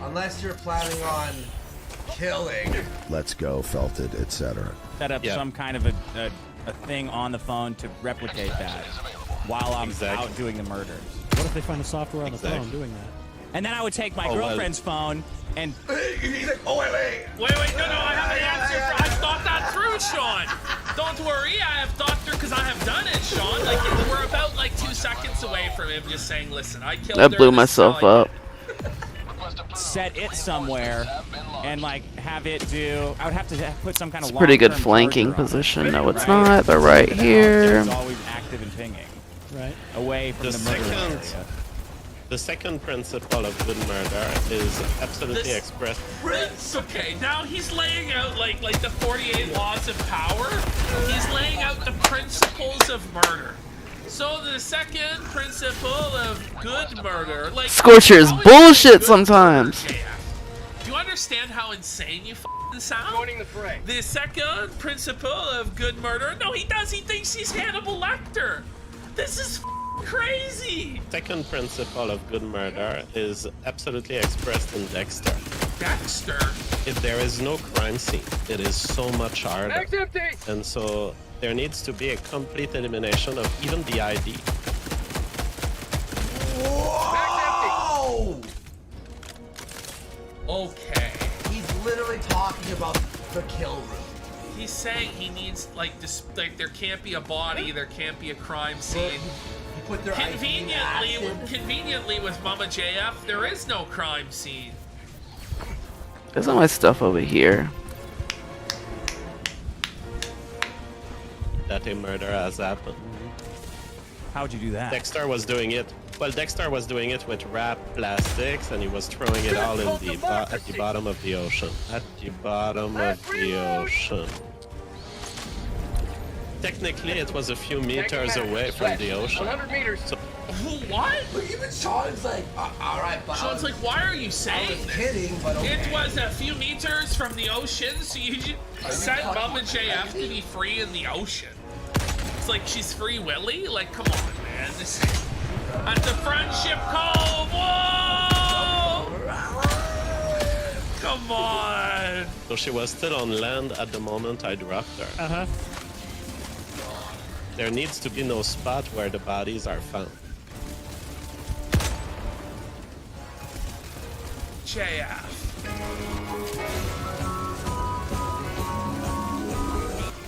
Unless you're planning on killing. Let's go, felted, etc. Set up some kind of a thing on the phone to replicate that while I'm out doing the murders. What if they find the software on the phone doing that? And then I would take my girlfriend's phone and... He's like, oh, wait. No, I have the answer. I've thought that through, Sean. Don't worry, I have thought through, because I have done it, Sean. Like, we're about, like, 2 seconds away from him just saying, listen, I killed her. I blew myself up. Set it somewhere and, like, have it do... I would have to put some kind of Pretty good long-term flanking charger on it, position. No, it's right? not. They're right It's here. always active and pinging. Right. Away from the murder area. The second principle of good murder is absolutely expressed. Okay, now he's laying out like the 48 laws of power. He's laying out the principles of murder. So the second principle of good murder, like Scorcher is bullshit sometimes. Do you understand how insane you f***ing sound? Joining the fray. The second principle of good murder. No, he does. He thinks he's Hannibal Lecter. This is crazy. Second principle of good murder is absolutely expressed in Dexter. Dexter? If there is no crime scene, it is so much harder. Mag's empty. And so there needs to be a complete elimination of even the ID. Whoa! Okay. He's literally talking about the kill room. He's saying he needs like this. Like there can't be a body, there can't be a crime scene. You put their ID in acid. Conveniently with Mama JF, there is no crime scene. Isn't my stuff over here? That a murder has happened. How'd you do that? Dexter was doing it. Well, Dexter was doing it with wrapped plastics, and he was throwing it all in the at the bottom of the ocean. At the bottom of the ocean. Technically, it was a few meters away from the ocean. 100 meters. So, What? But even Sean's like, all right, but Sean's like, why are you I saying was this? kidding, but okay. It was a few meters from the ocean, so you just sent Mama JF to be free in the ocean. It's like she's Free Willy? Like, come on, man. This at the Friendship Cove. Whoa! Come on. so she was still on land at the moment I dropped her. There needs to be no spot where the bodies are found. JF.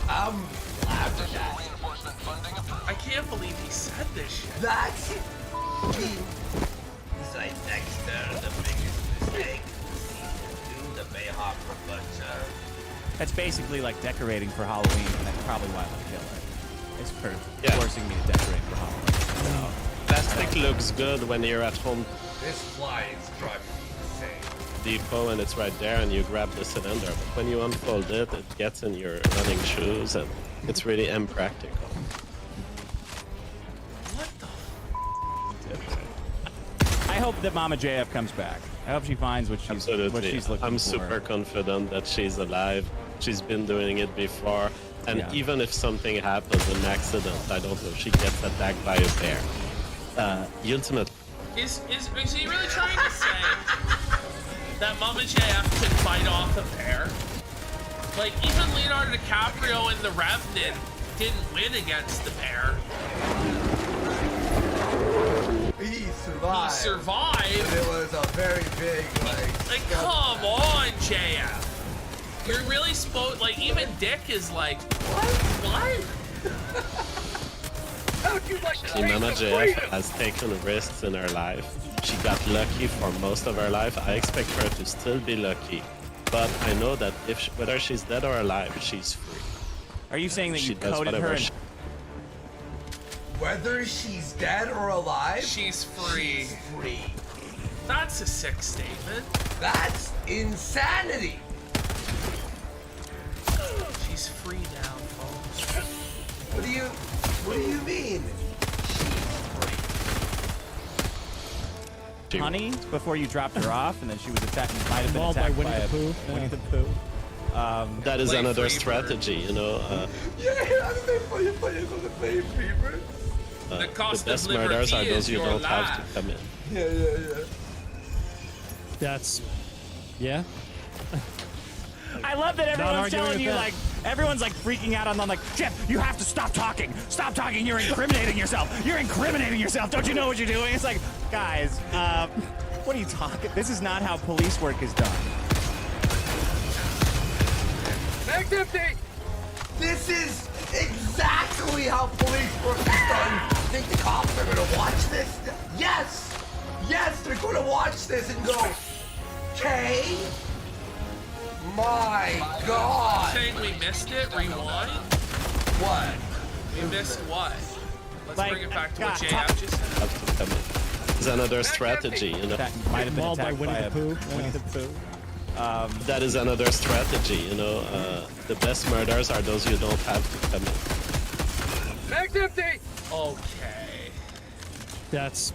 I'm flabbergasted. I can't believe he said this shit. That's he's like Dexter, the biggest mistake. Do the Bayhawk reflection. That's basically like decorating for Halloween, and that's probably why I want to kill it. It's for forcing me to decorate for Halloween. So, Plastic looks good when you're at home This fly is driving me insane. Depot and it's right there and you grab the cylinder. But when you unfold it, it gets in your running shoes and it's really impractical. I hope that Mama JF comes back. I hope she finds what she's Absolutely. looking I'm for. super confident that she's alive. She's been doing it before. And even if something happens, an accident, I don't know, she gets attacked by a bear. Ultimately, Is he really trying to say that Mama JF could fight off a bear? Like, even Leonardo DiCaprio in The Revenant didn't win against the bear. He survived. He survived. But it was a very big, Like, come on, JF. You're really supposed, like, even Dick is like, what? see, Mama JF has taken risks in her life. She got lucky for most of her life. I expect her to still be lucky. But I know that if whether she's dead or alive, she's free. Are you saying that She you does coded whatever her? she- Whether she's dead or alive, She's free. She's free. That's a sick statement. That's insanity. She's free now, folks. What do you mean? Honey, before you dropped her off, and then she was attacked. Might have been Mauled by attacked Winnie the Pooh. Winnie the Pooh. That is Play another free strategy, you know. Yeah, how do they play the play Freebird? The cost the best of liberty murders are is those you your don't have life. to come in. Yeah. That's, yeah. I love that Not everyone's arguing telling with you, that. like, everyone's like freaking out on them, like, Jeff, you have to stop talking. Stop talking. You're incriminating yourself. You're incriminating yourself. Don't you know what you're doing? It's like, guys, what are you talking? This is not how police work is done. Mag's empty! This is exactly how police work is done. Think the cops are gonna watch this? Yes! Yes, they're gonna watch this and go, okay? My God! Saying we missed it? Rewind? What? We missed what? Let's Like, bring it back to God, what JF just said. Have to come in. It's another strategy, you know. That might have been Mauled by attacked Winnie the Pooh. Winnie the Pooh. That is another strategy, you know. The best murders are those you don't have to come in. Mag's empty! Okay. That's,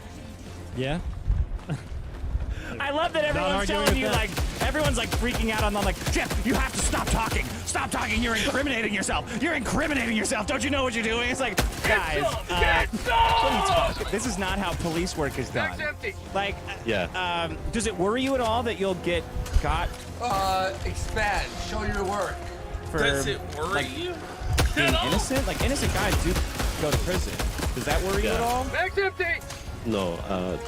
yeah. I love that Not everyone's arguing telling you, with that. like, everyone's like freaking out on them, like, Jeff, you have to stop talking. Stop talking. You're incriminating yourself. You're incriminating yourself. Don't you know what you're doing? It's like, guys, what are you talking? This is not how police work is done. Mag's empty! Like, Yeah. does it worry you at all that you'll get got Expand. Show your work. for Does it worry like, you? being innocent? Like, innocent guys do go to prison. Does that worry you at all? Mag's empty! No,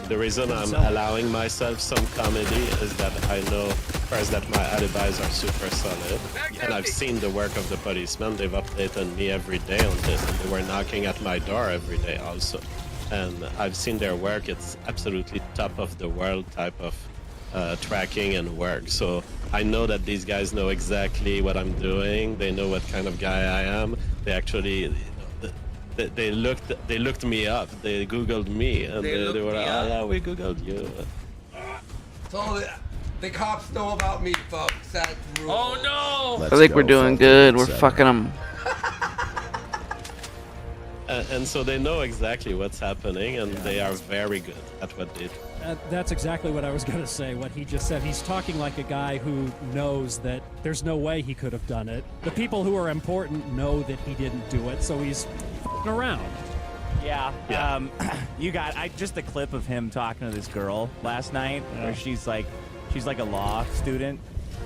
the reason I'm allowing myself some comedy is that I know first that my alibis are super solid, and I've seen the work of the policemen. They've updated me every day on this, and they were knocking at my door every day also. And I've seen their work. It's absolutely top of the world type of tracking and work. So I know that these guys know exactly what I'm doing. They know what kind of guy I am. They actually... They looked me up. They Googled me, and they were like, "Oh yeah, we Googled you." So the cops know about me, folks. That's the rule. Oh no! I think we're doing good. We're fucking them. And so they know exactly what's happening, and they are very good at what they do. That's exactly what I was going to say, what he just said. He's talking like a guy who knows that there's no way he could have done it. The people who are important know that he didn't do it, so he's f***ing around. Yeah. You got just the clip of him talking to this girl last night, where she's like a law student.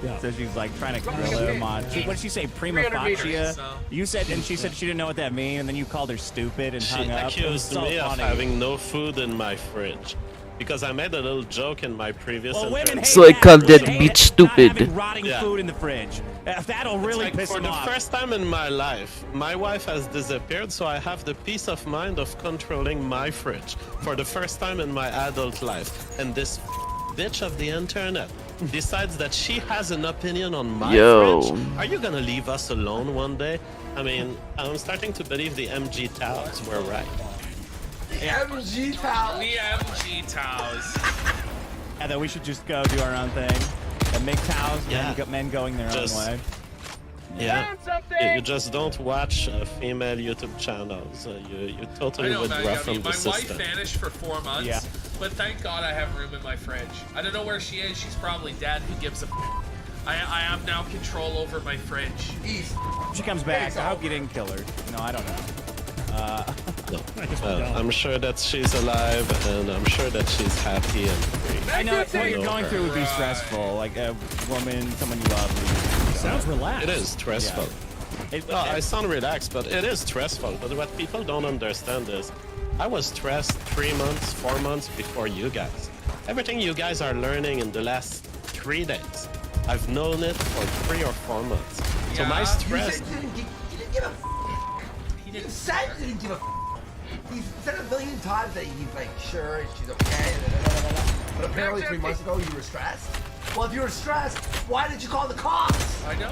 Yeah. So she's like trying to grill him on. What did she say? Prima 300 meters, facie. so. You said, and she said she didn't know what that means, and then you called her stupid and She hung up. It was accused so me of funny. having no food in my fridge because I made a little joke in my previous. Well, women hate So I that. called that Women hate bitch not having stupid. rotting Yeah. food in the fridge. That'll really Like, piss for him the off. first time in my life, my wife has disappeared, so I have the peace of mind of controlling my fridge for the first time in my adult life. And this bitch of the internet decides that she has an opinion on my Yo. fridge. Are you gonna leave us alone one day? I mean, I'm starting to believe the MG Towers were right. The MG towel. The MG Towers. And then we should just go do our own thing. And MGTOWs, Yeah. men going their Just- own way. Yeah. Found something! You just don't watch female YouTube channels. You I totally know, withdraw man. from the My wife system. vanished for 4 months, Yeah. but thank God I have room in my fridge. I don't know where she is. She's probably dead. Who gives a f? I have now control over my fridge. East. She comes back. I hope you didn't kill her. No, I don't know. I'm sure that she's alive, and I'm sure that she's happy and free. I know what you're know going her. through would be stressful. Like a woman, someone you love. Sounds relaxed. It is stressful. I sound relaxed, but it is stressful. But what people don't understand is, I was stressed 3 months, 4 months before you guys. Everything you guys are learning in the last 3 days, I've known it for 3 or 4 months. So Yeah. my You stress. said you didn't give a f. You said you didn't give a f. He said a million times that he's like, sure, she's okay. But apparently 3 months ago you were stressed. Well, if you were stressed, why did you call the cops? I know.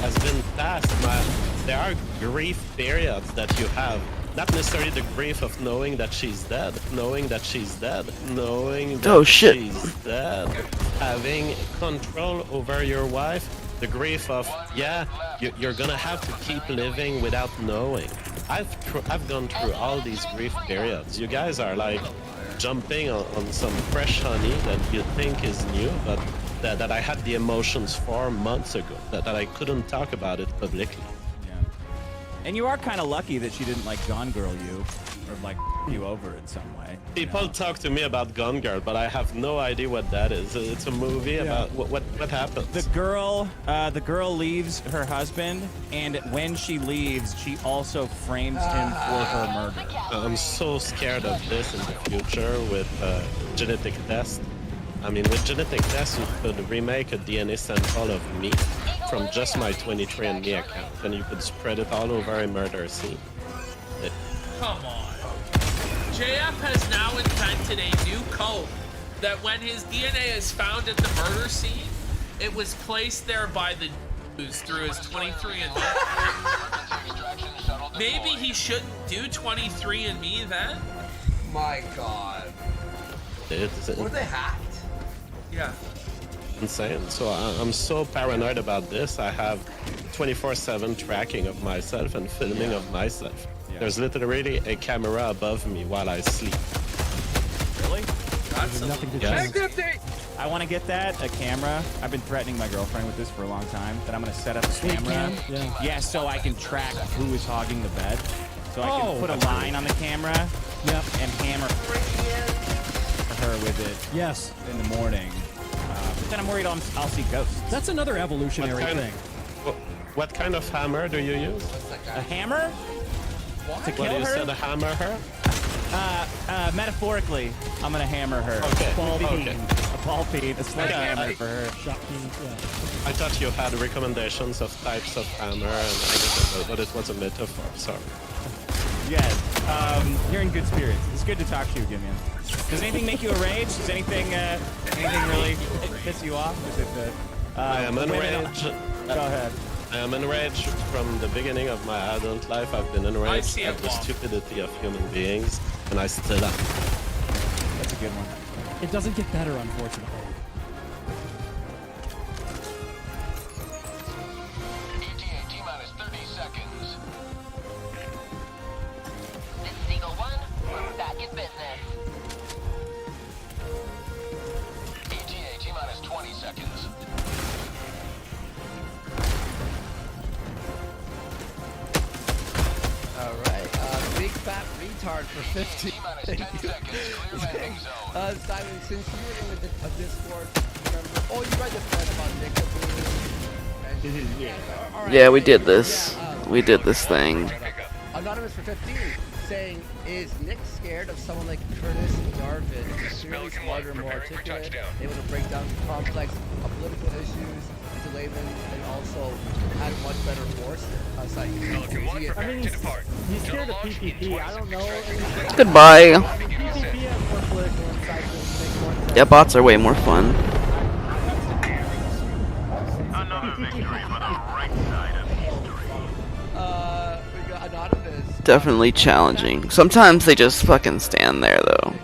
Has been past. There are grief periods that you have. Not necessarily the grief of knowing that she's dead, knowing that she's dead, knowing that Oh, shit. she's dead, having control over your wife. the grief of, yeah, you're gonna have to keep living without knowing. I've gone through all these grief periods. You guys are like jumping on some fresh honey that you think is new, but that I had the emotions 4 months ago, that I couldn't talk about it publicly. Yeah. And you are kind of lucky that she didn't like Gone Girl you, or like you over in some way. People talk to me about Gone Girl, but I have no idea what that is. It's a movie about what happens. The girl leaves her husband, and when she leaves, she also frames him for her murder. I'm so scared of this in the future with genetic tests. I mean, with genetic tests, you could remake a DNA sample of me from just my 23andMe account, and you could spread it all over a murder scene. Come on. JF has now invented a new code that when his DNA is found at the murder scene, it was placed there by the Jews through his 23andMe. Maybe he shouldn't do 23andMe then? My God. Were they hacked? Yeah. Insane. So I'm so paranoid about this. I have 24/7 tracking of myself and filming of myself. There's literally a camera above me while I sleep. Really? That's nothing to Yes. change. I want to get that, a camera. I've been threatening my girlfriend with this for a long time, that I'm going to set up a camera. Yeah, so I can track who is hogging the bed. So I can put a line on the camera and hammer her with it in the morning. But then I'm worried I'll see ghosts. That's another evolutionary thing. What kind of hammer do you use? A hammer? To kill What you her? said, a hammer her? Metaphorically, I'm gonna hammer her. Okay. A ball peen. Okay. A ball peen. A sledgehammer for her. I thought you had recommendations of types of hammer, but it was a metaphor. Sorry. Yes. You're in good spirits. It's good to talk to you again, man. Does anything make you enraged? Does anything really piss you off? Is it I am enraged. Go ahead. I am enraged from the beginning of my adult life. I've been enraged see at it, the Bob. stupidity of human beings, and I still am. That's a good one. It doesn't get better, unfortunately. ETA T-minus 30 seconds. This is Eagle 1. We're back in business. ETA T-minus 20 seconds. Alright, big fat retard for 50. T-minus 10 seconds. Clear landing zone. Simon, since you were in the Discord, remember? Oh, you read the thread about Nick. Yeah, we did this. We did this thing. Anonymous for 15 saying, is Nick scared of someone like Curtis Garvin, who's clearly smarter and more articulate, able to break down complex political issues to laymen, and also had a much better force? I mean, he's scared of PPP. I don't know anything. Goodbye. PPP has more political insight than makes more sense. Yeah, bots are way more fun. Another victory for the right side of history. We got Anonymous. Definitely challenging. Sometimes they just fucking stand there, though.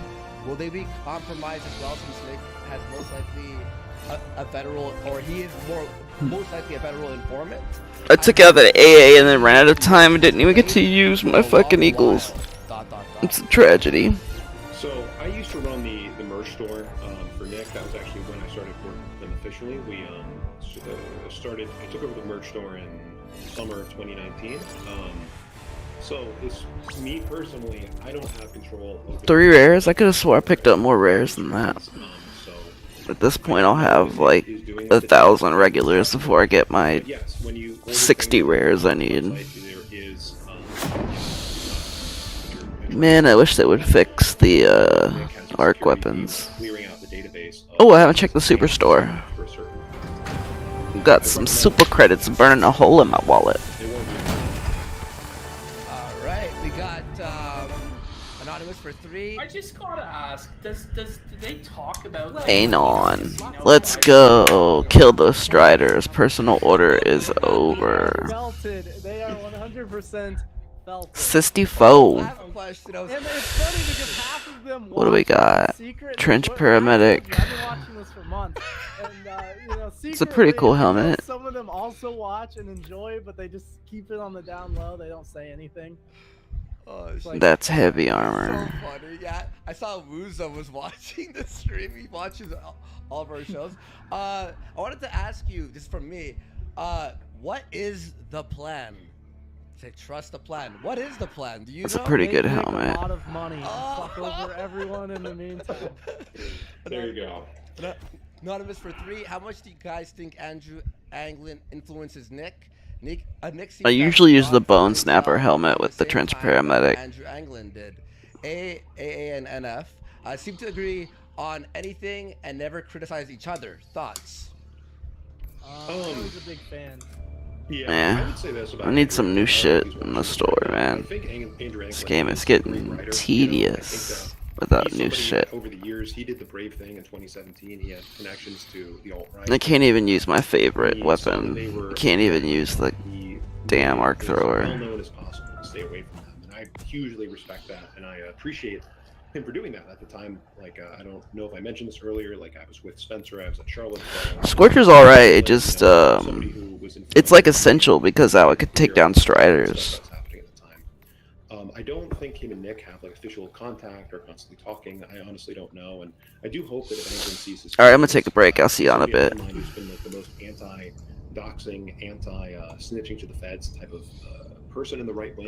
Will they be compromised as well, since Nick has most likely a federal, or he is most likely a federal informant? I took out the AA and then ran out of time and didn't even get to use my fucking eagles. It's a tragedy. So I used to run the merch store for Nick. That was actually when I started working with them officially. We I took over the merch store in summer of 2019. So it's me personally, I don't have control over 3 rares? I could have swore I picked up more rares than that. At this point, I'll have like 1,000 regulars before I get my 60 rares I need. Man, I wish they would fix the arc weapons. Oh, I haven't checked the superstore. Got some super credits burning a hole in my wallet. Alright, we got Anonymous for 3. I just gotta ask, do they talk about Anon. Let's go. Kill those striders. Personal order is over. Belted. They are 100% belted. 64. I have a question. And it's funny because half of them What do we got? secret. Trench What paramedic. I've been watching this this for months, and you know, It's a pretty cool secretly, I know helmet. some of them also watch and enjoy, but they just keep it on the down low. They don't say anything. Oh, It's like, That's heavy so armor. funny. Yeah, I saw Wuzo was watching the stream. He watches all of our shows. I wanted to ask you, just from me, what is the plan? Say, trust the plan. What is the plan? Do you That's know? a pretty Make good Nick helmet. A lot of money and fuck over everyone in the meantime. There you go. Anonymous for 3. How much do you guys think Andrew Anglin influences Nick? Nick seems I to have usually use the God for bone himself snapper at helmet the with the same trench time paramedic. Andrew Anglin did. AA and NF seem to agree on anything and never criticize each other. Thoughts? I was a big fan. Yeah, Yeah. I would say this about I need Andrew some new Anglin. shit He's in watching the this store, right now. I man. think Andrew This Anglin game is is a great getting writer. tedious I without think new that he's shit. somebody over the years, he did the Brave thing in 2017. He had connections to the alt-right. I can't even use my favorite He saw that weapon. they were- I can't even use the He damn made arc it as thrower. well known as possible to stay away from them, and I hugely respect that, and I appreciate him for doing that. At the time, like I don't know if I mentioned this earlier, like I was with Spencer, I was at Charlotte. Scorcher's alright, it just it's like essential because how it could take down Striders. I don't think him and Nick have like official contact or constantly talking. I honestly don't know, and I do hope that if Anglin sees his Alright, I'm gonna take a break. I'll see you on a somebody bit. in mind who's been like the most anti-doxing, anti-snitching to the feds type of person in the right wing.